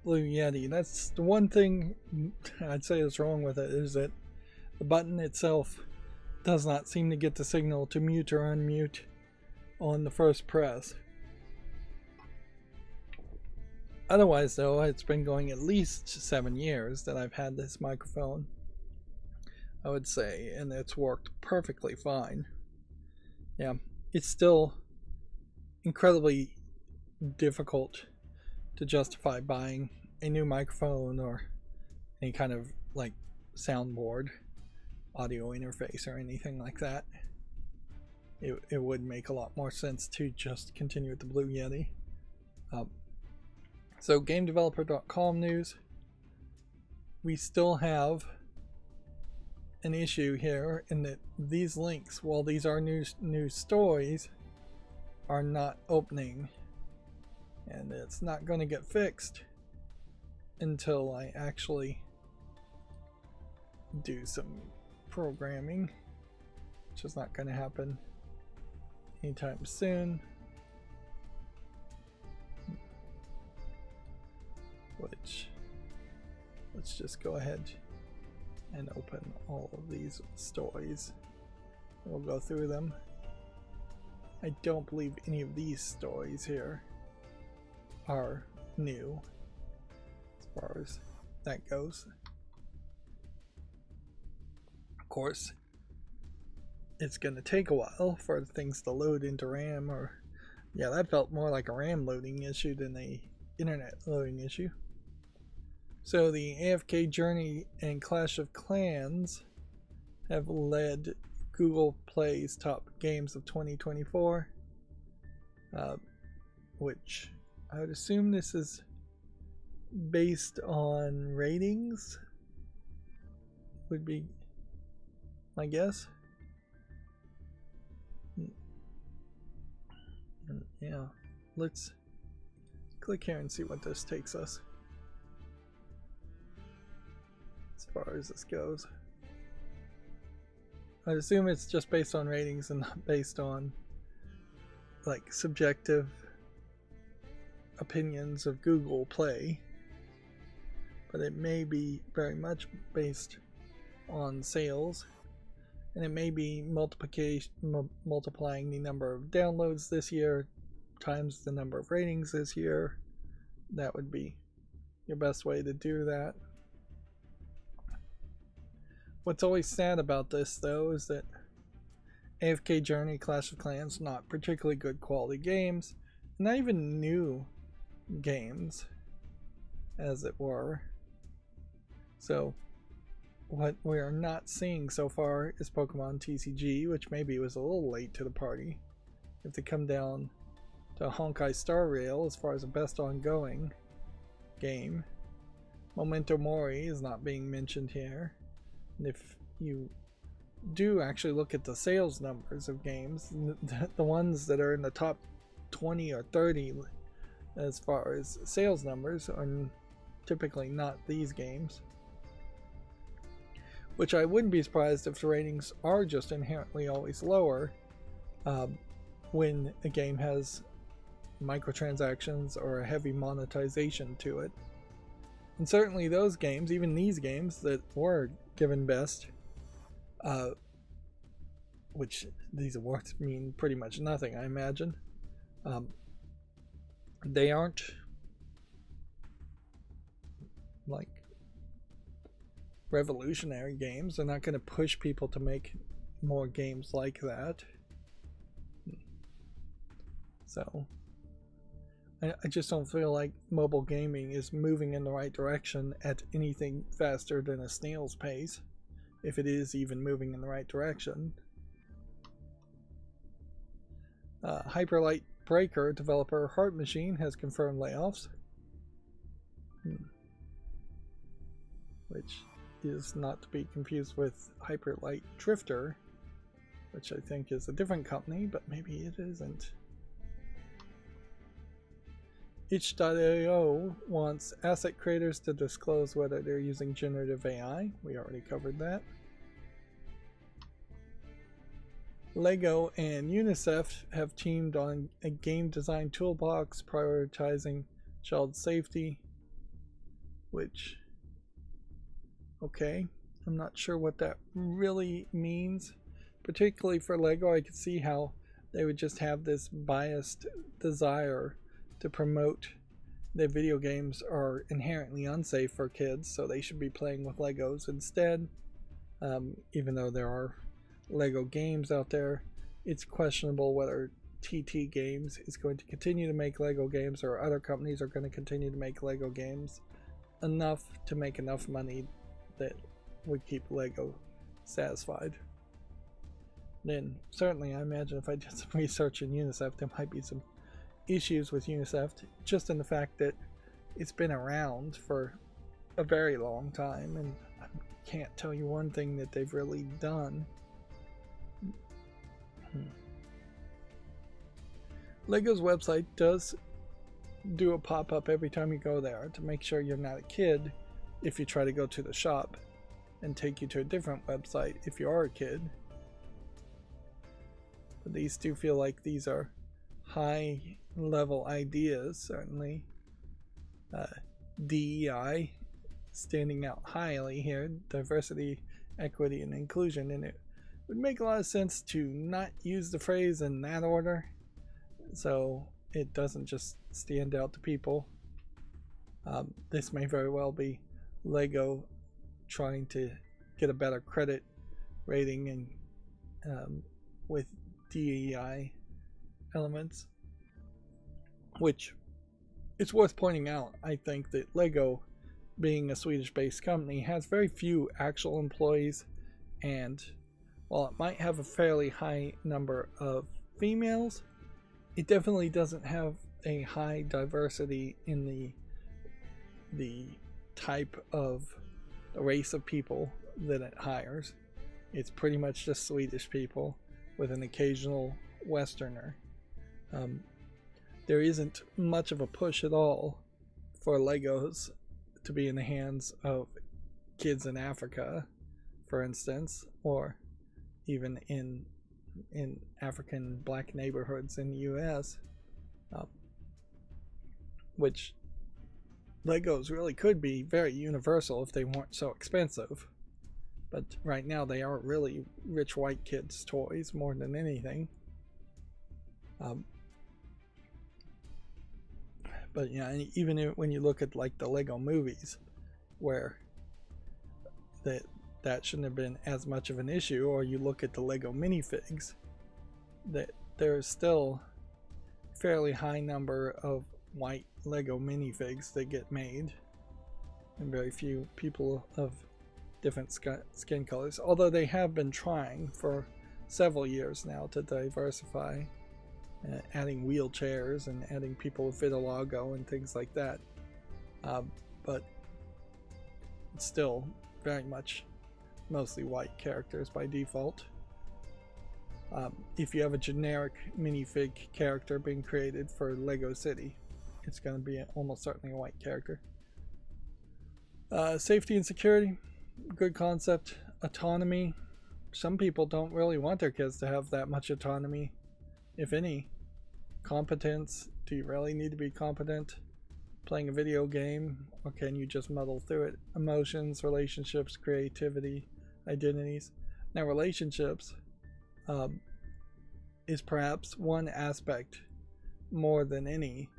Blue Yeti. That's the one thing I'd say is wrong with it, is that the button itself does not seem to get the signal to mute or unmute on the first press. Otherwise though, it's been going at least 7 years that I've had this microphone, I would say, and it's worked perfectly fine. Yeah, it's still incredibly difficult to justify buying a new microphone or any kind of like soundboard, audio interface, or anything like that. It would make a lot more sense to just continue with the Blue Yeti. So GameDeveloper.com news. We still have an issue here in that these links, while these are new stories, are not opening, and it's not going to get fixed until I actually do some programming, which is not going to happen anytime soon. Which, let's just go ahead and open all of these stories. We'll go through them. I don't believe any of these stories here are new as far as that goes. Of course, it's going to take a while for things to load into RAM, or yeah, that felt more like a RAM loading issue than a internet loading issue. So the AFK Journey and Clash of Clans have led Google Play's top games of 2024, which I would assume this is based on ratings, would be my guess. Yeah, let's click here and see what this takes us as far as this goes. I assume it's just based on ratings and not based on like subjective opinions of Google Play, but it may be very much based on sales, and it may be multiplying the number of downloads this year times the number of ratings this year. That would be your best way to do that. What's always sad about this though is that AFK Journey, Clash of Clans, not particularly good quality games, not even new games as it were. So what we are not seeing so far is Pokemon TCG, which maybe was a little late to the party. If they come down to Honkai Star Rail as far as the best ongoing game. Memento Mori is not being mentioned here. And if you do actually look at the sales numbers of games, the ones that are in the top 20 or 30 as far as sales numbers are typically not these games. Which I wouldn't be surprised if the ratings are just inherently always lower when a game has microtransactions or a heavy monetization to it. And certainly those games, even these games that were given best, which these awards mean pretty much nothing, I imagine, they aren't like revolutionary games. They're not going to push people to make more games like that. So I just don't feel like mobile gaming is moving in the right direction at anything faster than a snail's pace, if it is even moving in the right direction. Hyperlight Breaker developer Heart Machine has confirmed layoffs, which is not to be confused with Hyperlight Drifter, which I think is a different company, but maybe it isn't. Itch.io wants asset creators to disclose whether they're using generative AI. We already covered that. Lego and UNICEF have teamed on a game design toolbox prioritizing child safety, which, okay, I'm not sure what that really means. Particularly for Lego, I could see how they would just have this biased desire to promote that video games are inherently unsafe for kids, so they should be playing with Legos instead. Even though there are Lego games out there, it's questionable whether TT Games is going to continue to make Lego games, or other companies are going to continue to make Lego games enough to make enough money that would keep Lego satisfied. Then certainly I imagine if I did some research in UNICEF, there might be some issues with UNICEF, just in the fact that it's been around for a very long time, and I can't tell you one thing that they've really done. Lego's website does do a pop-up every time you go there to make sure you're not a kid if you try to go to the shop, and take you to a different website if you are a kid. But these do feel like these are high level ideas, certainly. DEI standing out highly here, diversity, equity, and inclusion, and it would make a lot of sense to not use the phrase in that order, so it doesn't just stand out to people. This may very well be Lego trying to get a better credit rating and with DEI elements, which it's worth pointing out, I think, that Lego, being a Swedish-based company, has very few actual employees, and while it might have a fairly high number of females, it definitely doesn't have a high diversity in the type of the race of people that it hires. It's pretty much just Swedish people with an occasional Westerner. There isn't much of a push at all for Legos to be in the hands of kids in Africa, for instance, or even in African black neighborhoods in the US, which Legos really could be very universal if they weren't so expensive. But right now they are really rich white kids' toys more than anything. But yeah, even when you look at like the Lego movies, where that shouldn't have been as much of an issue, or you look at the Lego minifigs, that there's still a fairly high number of white Lego minifigs that get made, and very few people of different skin colors, although they have been trying for several years now to diversify, adding wheelchairs and adding people with vitiligo and things like that, but it's still very much mostly white characters by default. If you have a generic minifig character being created for Lego City, it's going to be almost certainly a white character. Safety and security, good concept. Autonomy, some people don't really want their kids to have that much autonomy, if any. Competence, do you really need to be competent playing a video game, or can you just muddle through it? Emotions, relationships, creativity, identities. Now relationships is perhaps one aspect more than any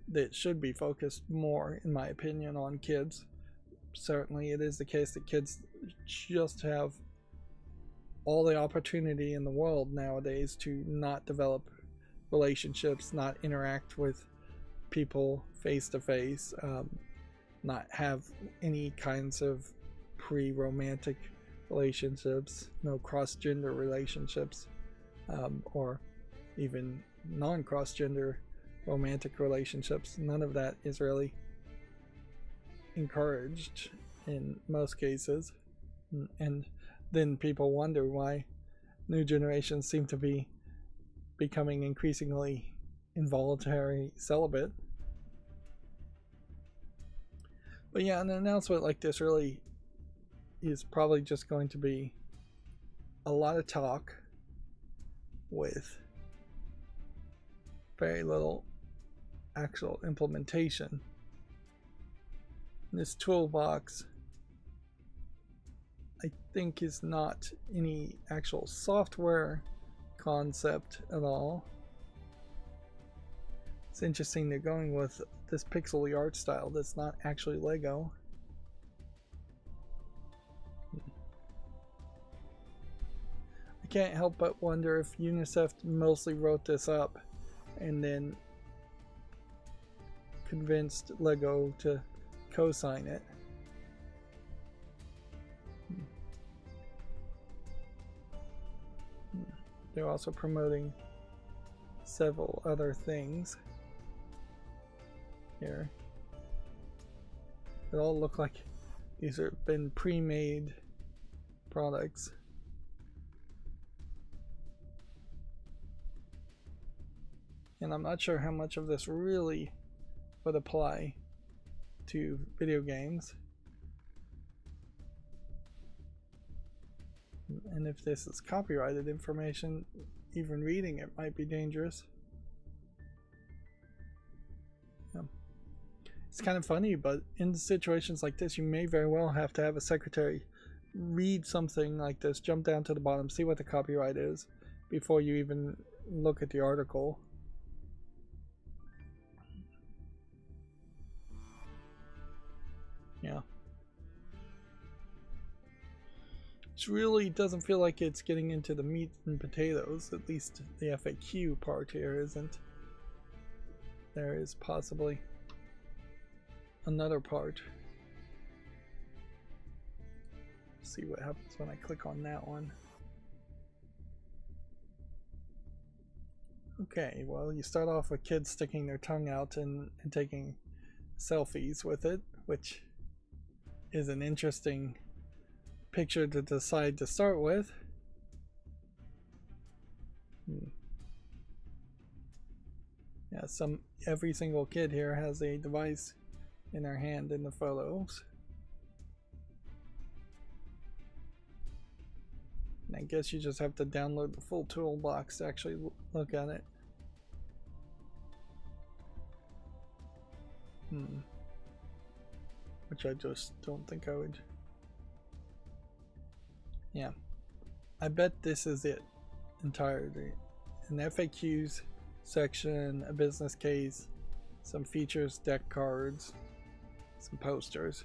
that should be focused more, in my opinion, on kids. Certainly it is the case that kids just have all the opportunity in the world nowadays to not develop relationships, not interact with people face to face, not have any kinds of pre-romantic relationships, no cross-gender relationships, or even non-cross-gender romantic relationships. None of that is really encouraged in most cases, and then people wonder why new generations seem to be becoming increasingly involuntary celibate. But yeah, an announcement like this really is probably just going to be a lot of talk, with very little actual implementation. This toolbox, I think, is not any actual software concept at all. It's interesting they're going with this pixely art style that's not actually Lego. I can't help but wonder if UNICEF mostly wrote this up and then convinced Lego to co-sign it. They're also promoting several other things here. It all look like these have been pre-made products. And I'm not sure how much of this really would apply to video games. And if this is copyrighted information, even reading it might be dangerous. Yeah. It's kind of funny, but in situations like this, you may very well have to have a secretary read something like this, jump down to the bottom, see what the copyright is before you even look at the article. Yeah. It really doesn't feel like it's getting into the meat and potatoes. At least the FAQ part here isn't. There is possibly another part. See what happens when I click on that one. Okay, well, you start off with kids sticking their tongue out and taking selfies with it, which is an interesting picture to decide to start with. Yeah, every single kid here has a device in their hand in the photos. And I guess you just have to download the full toolbox to actually look at it. Which I just don't think I would. Yeah, I bet this is it entirely. An FAQs section, a business case, some features, deck cards, some posters.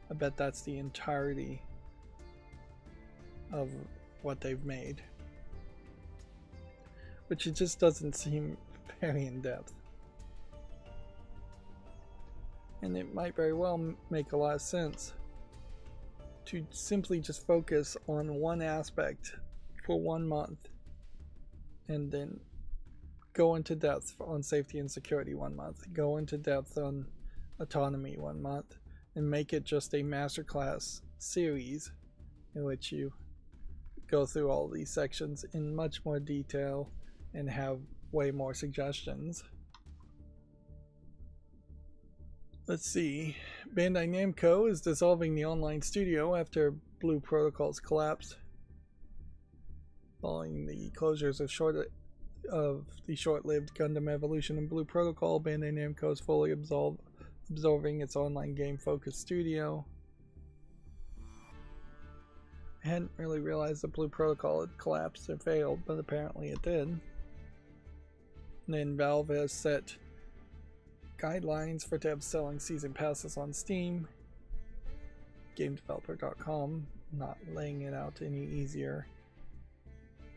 I bet that's the entirety of what they've made, which it just doesn't seem very in depth. And it might very well make a lot of sense to simply just focus on one aspect for 1 month and then go into depth on safety and security 1 month, go into depth on autonomy 1 month, and make it just a masterclass series in which you go through all these sections in much more detail and have way more suggestions. Let's see. Bandai Namco is dissolving the online studio after Blue Protocol's collapse. Following the closures of the short-lived Gundam Evolution and Blue Protocol, Bandai Namco is fully absorbing its online game-focused studio. I hadn't really realized that Blue Protocol had collapsed or failed, but apparently it did. And then Valve has set guidelines for devs selling season passes on Steam. GameDeveloper.com not laying it out any easier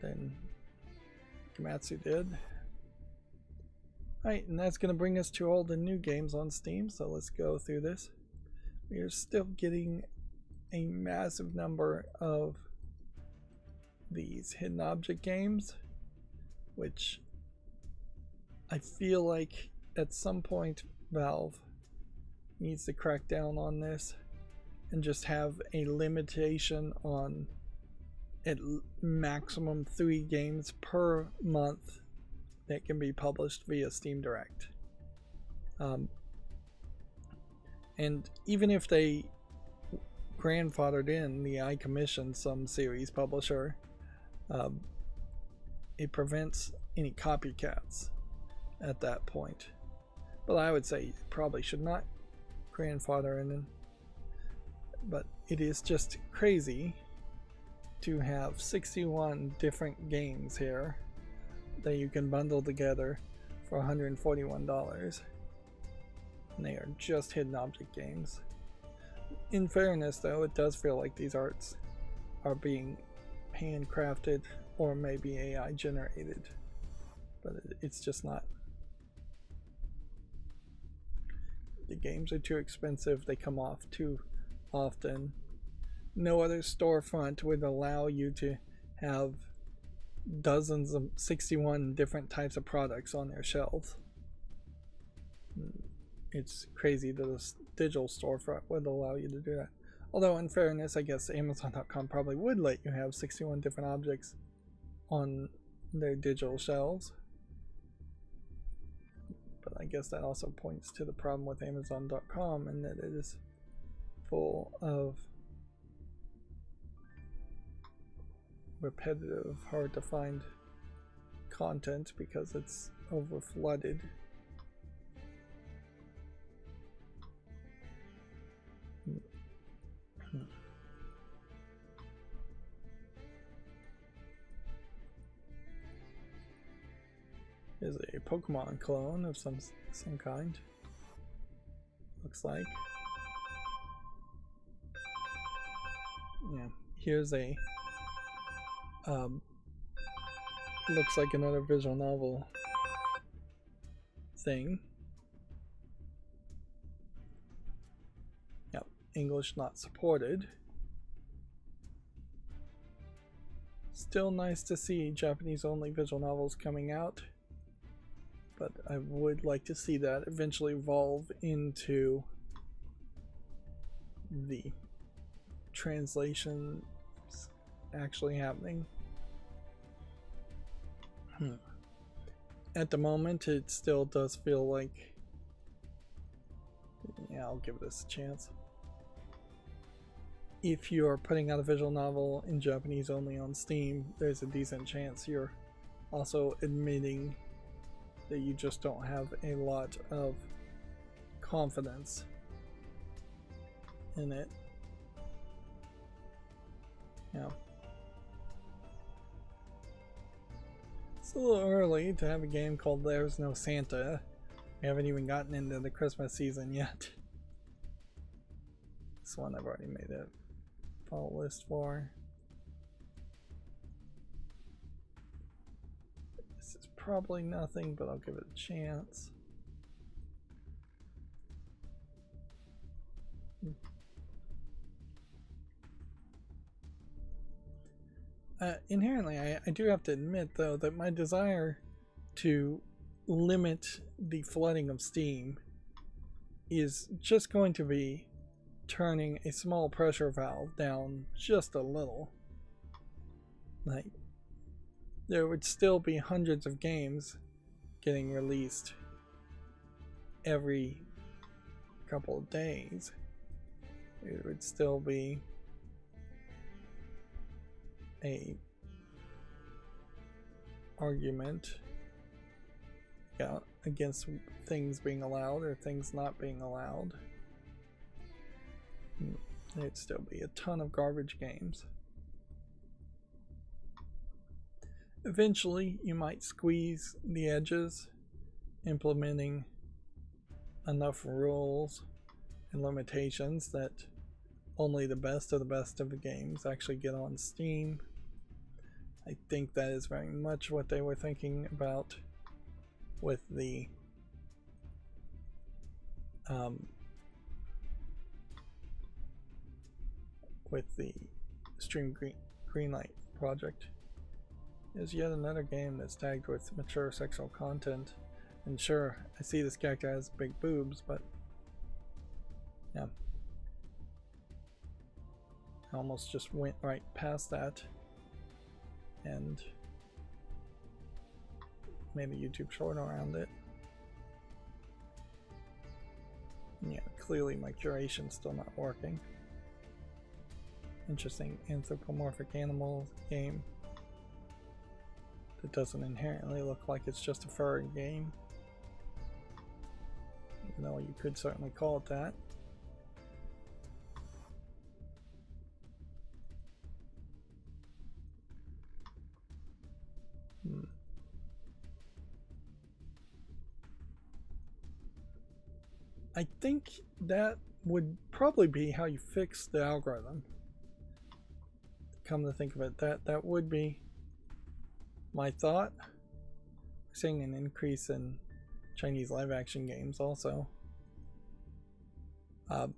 than Komatsu did. Alright, and that's going to bring us to all the new games on Steam, so let's go through this. We are still getting a massive number of these hidden object games, which I feel like at some point Valve needs to crack down on this and just have a limitation on at maximum 3 games per month that can be published via Steam Direct. And even if they grandfathered in the I commissioned some series publisher, it prevents any copycats at that point. But I would say you probably should not grandfather in. But it is just crazy to have 61 different games here that you can bundle together for $141. And they are just hidden object games. In fairness though, it does feel like these arts are being handcrafted or maybe AI generated, but it's just not. The games are too expensive, they come off too often. No other storefront would allow you to have dozens of 61 different types of products on their shelves. It's crazy that a digital storefront would allow you to do that. Although in fairness, I guess Amazon.com probably would let you have 61 different objects on their digital shelves. But I guess that also points to the problem with Amazon.com, and that it is full of repetitive, hard to find content because it's over flooded. Is a Pokemon clone of some kind. Looks like. Yeah, here's a looks like another visual novel thing. Yep, English not supported. Still nice to see Japanese only visual novels coming out, but I would like to see that eventually evolve into the translation actually happening. At the moment, it still does feel like, yeah, I'll give this a chance. If you're putting out a visual novel in Japanese only on Steam, there's a decent chance you're also admitting that you just don't have a lot of confidence in it. Yeah. It's a little early to have a game called There's No Santa. We haven't even gotten into the Christmas season yet. This one I've already made a follow list for. This is probably nothing, but I'll give it a chance. Inherently, I do have to admit, though, that my desire to limit the flooding of Steam is just going to be turning a small pressure valve down just a little. Like, there would still be hundreds of games getting released every couple of days. It would still be a argument, yeah, against things being allowed or things not being allowed. There'd still be a ton of garbage games. Eventually, you might squeeze the edges, implementing enough rules and limitations that only the best of the games actually get on Steam. I think that is very much what they were thinking about with the Stream Greenlight project. There's yet another game that's tagged with mature sexual content. And sure, I see this character has big boobs, but yeah. I almost just went right past that and made a YouTube short around it. Yeah, clearly my curation's still not working. Interesting anthropomorphic animal game. that doesn't inherently look like it's just a furry game. Even though you could certainly call it that. I think that would probably be how you fix the algorithm. Come to think of it, that would be my thought. We're seeing an increase in Chinese live action games also. But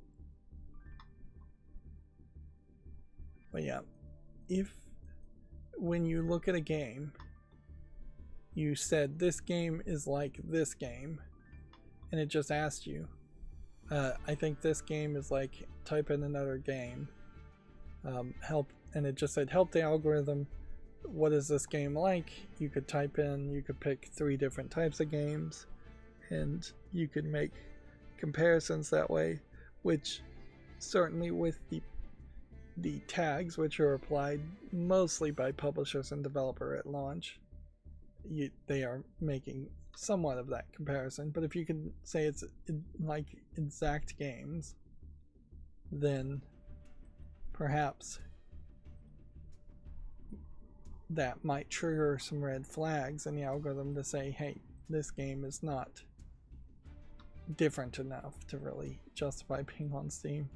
yeah, if when you look at a game, you said this game is like this game, and it just asked you, I think this game is like, type in another game, help, and it just said help the algorithm, what is this game like? You could type in, you could pick 3 different types of games, and you could make comparisons that way, which certainly with the tags, which are applied mostly by publishers and developer at launch, they are making somewhat of that comparison. But if you can say it's like exact games, then perhaps that might trigger some red flags in the algorithm to say, hey, this game is not different enough to really justify being on Steam.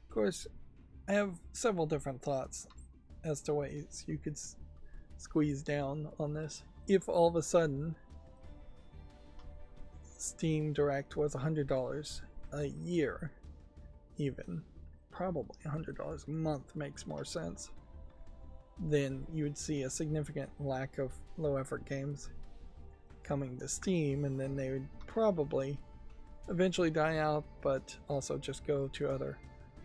Of course, I have several different thoughts as to ways you could squeeze down on this. If all of a sudden Steam Direct was $100 a year, even probably $100 a month makes more sense, then you would see a significant lack of low effort games coming to Steam, and then they would probably eventually die out, but also just go to other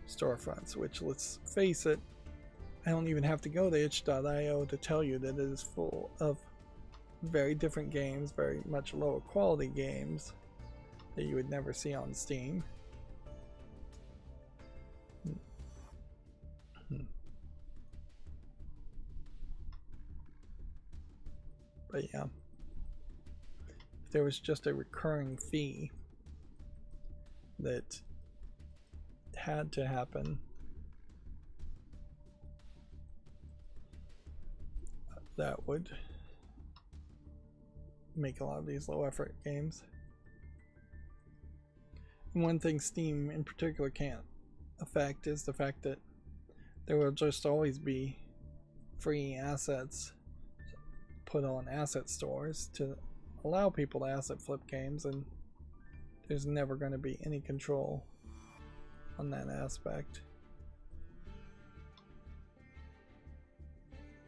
storefronts, which, let's face it, I don't even have to go to itch.io to tell you that it is full of very different games, very much lower quality games that you would never see on Steam. But yeah, if there was just a recurring fee that had to happen, that would make a lot of these low effort games. And one thing Steam in particular can't affect is the fact that there will just always be free assets put on asset stores to allow people to asset flip games, and there's never going to be any control on that aspect.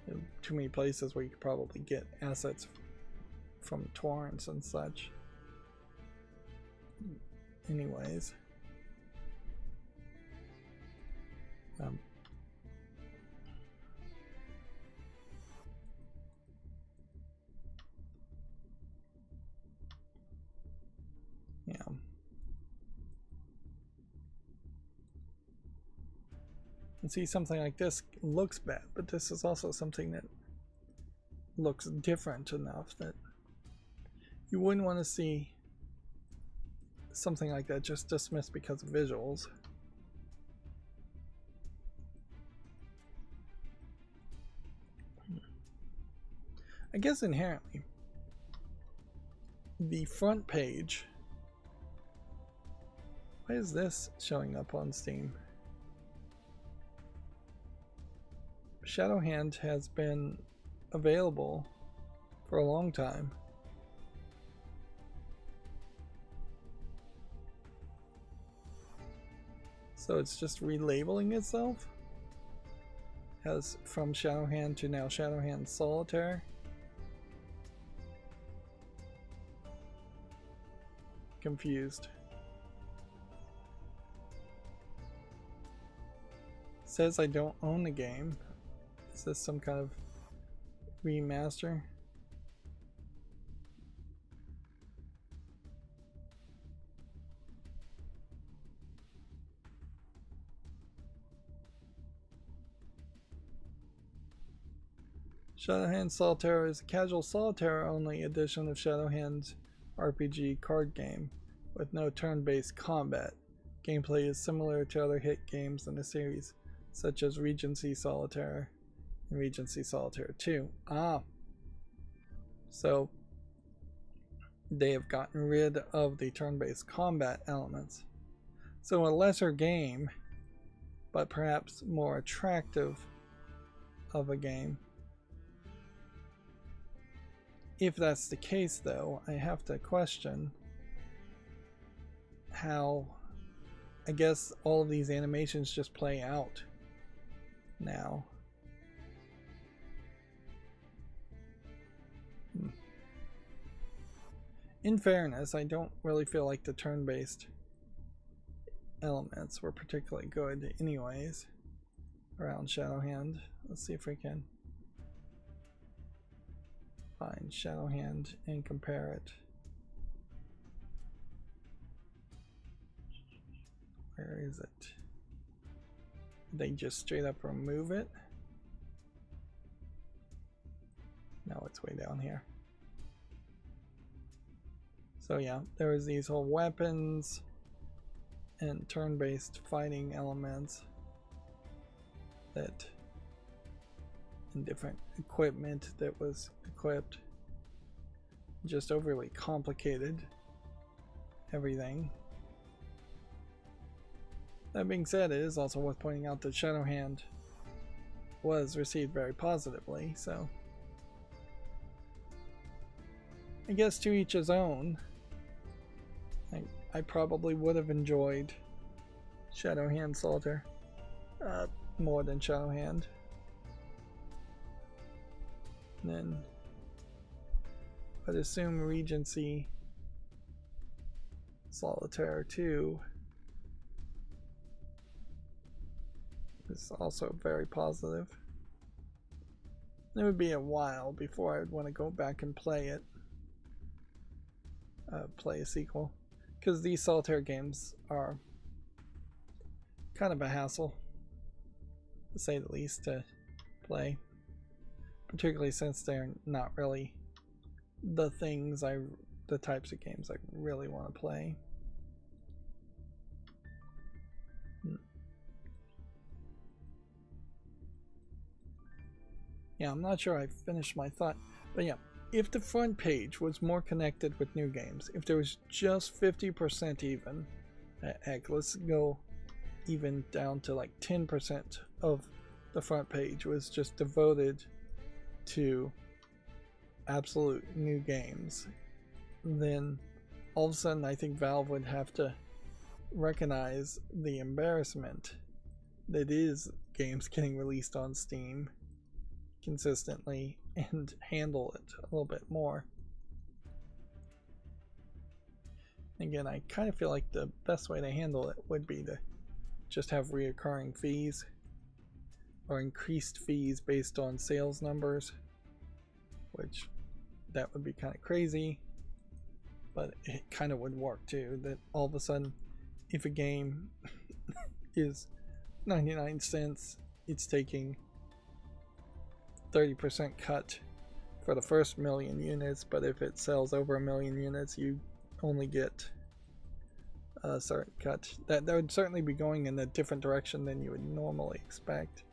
There are too many places where you could probably get assets from torrents and such. Anyways, yeah. And see, something like this looks bad, but this is also something that looks different enough that you wouldn't want to see something like that just dismissed because of visuals. I guess inherently, the front page, why is this showing up on Steam? Shadowhand has been available for a long time. So it's just relabeling itself as from Shadowhand to now Shadowhand Solitaire. Confused. Says I don't own the game. Is this some kind of remaster? Shadowhand Solitaire is a casual solitaire-only edition of Shadowhand's RPG card game, with no turn-based combat. Gameplay is similar to other hit games in the series, such as Regency Solitaire and Regency Solitaire 2. So they have gotten rid of the turn-based combat elements. So a lesser game, but perhaps more attractive of a game. If that's the case, though, I have to question how, I guess, all of these animations just play out now. In fairness, I don't really feel like the turn-based elements were particularly good anyways around Shadowhand. Let's see if we can find Shadowhand and compare it. Where is it? Did they just straight up remove it? No, it's way down here. So yeah, there was these whole weapons and turn-based fighting elements that, and different equipment that was equipped, just overly complicated everything. That being said, it is also worth pointing out that Shadowhand was received very positively, so I guess to each his own. I probably would have enjoyed Shadowhand Solitaire more than Shadowhand. And then I'd assume Regency Solitaire 2 is also very positive. It would be a while before I would want to go back and play it. Play a sequel. Because these solitaire games are kind of a hassle, to say the least, to play. Particularly since they're not really the types of games I really want to play. Yeah, I'm not sure I finished my thought, but yeah. If the front page was more connected with new games, if there was just 50% even, heck, let's go even down to like 10% of the front page was just devoted to absolute new games, then all of a sudden I think Valve would have to recognize the embarrassment that is games getting released on Steam consistently and handle it a little bit more. Again, I kind of feel like the best way to handle it would be to just have reoccurring fees or increased fees based on sales numbers, which that would be kind of crazy, but it kind of would work too, that all of a sudden if a game is 99 cents, it's taking 30% cut for the first 1,000,000 units, but if it sells over 1,000,000 units, you only get a certain cut. That would certainly be going in a different direction than you would normally expect,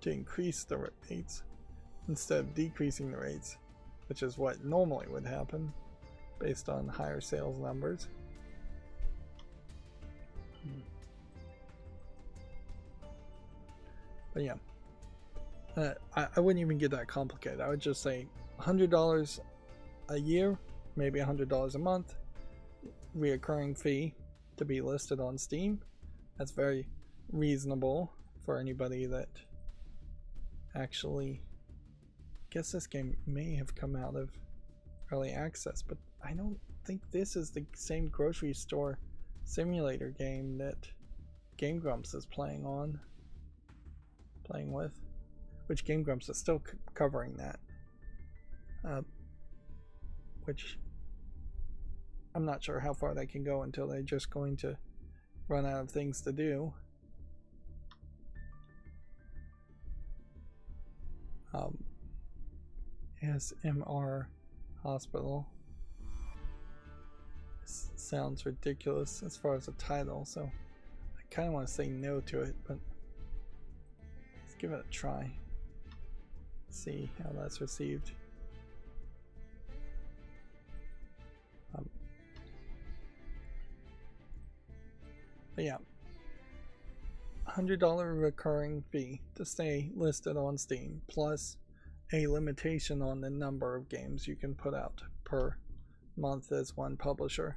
to increase the rates instead of decreasing the rates, which is what normally would happen based on higher sales numbers. But yeah. I wouldn't even get that complicated. I would just say $100 a year, maybe $100 a month, reoccurring fee to be listed on Steam. That's very reasonable for anybody that actually, I guess this game may have come out of early access, but I don't think this is the same grocery store simulator game that Game Grumps is playing with. Which Game Grumps is still covering that, which I'm not sure how far they can go until they're just going to run out of things to do. ASMR Hospital. This sounds ridiculous as far as a title, so I kind of want to say no to it, but let's give it a try. See how that's received. But yeah, $100 recurring fee to stay listed on Steam, plus a limitation on the number of games you can put out per month as one publisher.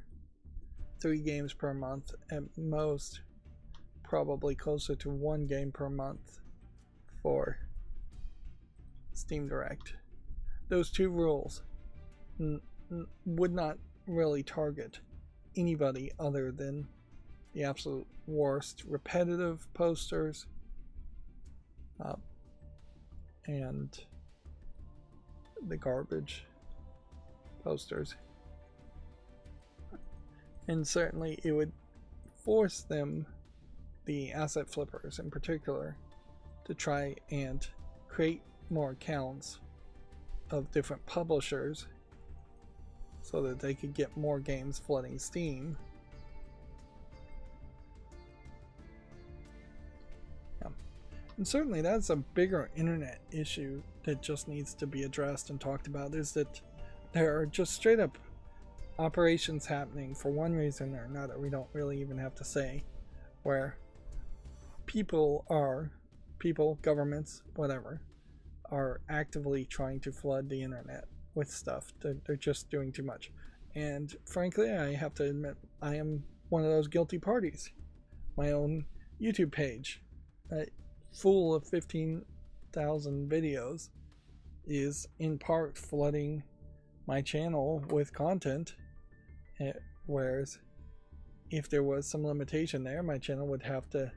3 games per month at most, probably closer to 1 game per month for Steam Direct. Those 2 rules would not really target anybody other than the absolute worst repetitive posters and the garbage posters. And certainly it would force them, the asset flippers in particular, to try and create more accounts of different publishers so that they could get more games flooding Steam. Yeah. And certainly that's a bigger internet issue that just needs to be addressed and talked about, is that there are just straight up operations happening for one reason or another, we don't really even have to say, where people, governments, whatever, are actively trying to flood the internet with stuff. They're just doing too much. And frankly, I have to admit, I am one of those guilty parties. My own YouTube page, full of 15,000 videos, is in part flooding my channel with content, whereas if there was some limitation there, my channel would have to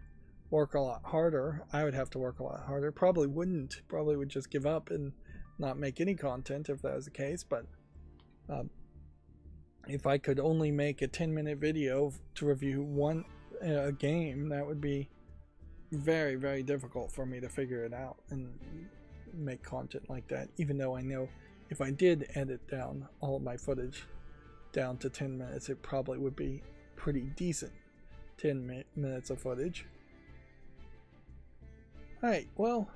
work a lot harder. I would have to work a lot harder. Probably would just give up and not make any content if that was the case. But if I could only make a 10-minute video to review a game, that would be very, very difficult for me to figure it out and make content like that, even though I know if I did edit down all of my footage down to 10 minutes, it probably would be pretty decent 10 minutes of footage. Alright, well,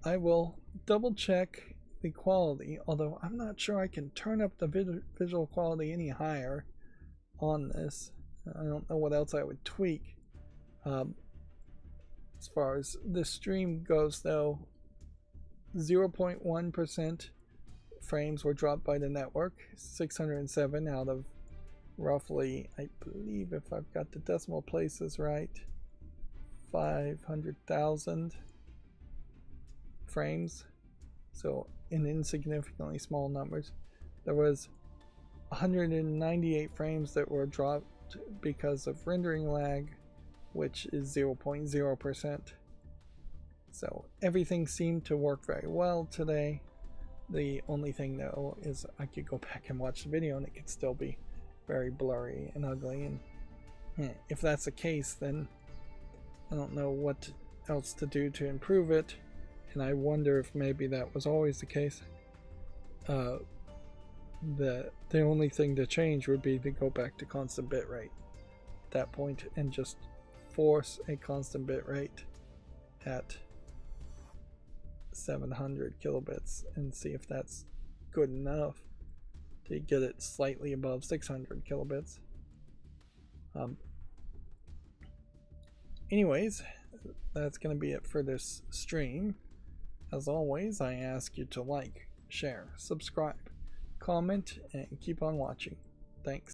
I will double check the quality, although I'm not sure I can turn up the visual quality any higher on this. I don't know what else I would tweak. As far as the stream goes, though, 0.1% frames were dropped by the network, 607 out of roughly, I believe if I've got the decimal places right, 500,000 frames, so in insignificantly small numbers. There was 198 frames that were dropped because of rendering lag, which is 0.0%. So everything seemed to work very well today. The only thing though is I could go back and watch the video and it could still be very blurry and ugly, and if that's the case, then I don't know what else to do to improve it, and I wonder if maybe that was always the case. The only thing to change would be to go back to constant bitrate at that point and just force a constant bitrate at 700 kilobits and see if that's good enough to get it slightly above 600 kilobits. Anyways, that's going to be it for this stream. As always, I ask you to like, share, subscribe, comment, and keep on watching. Thanks.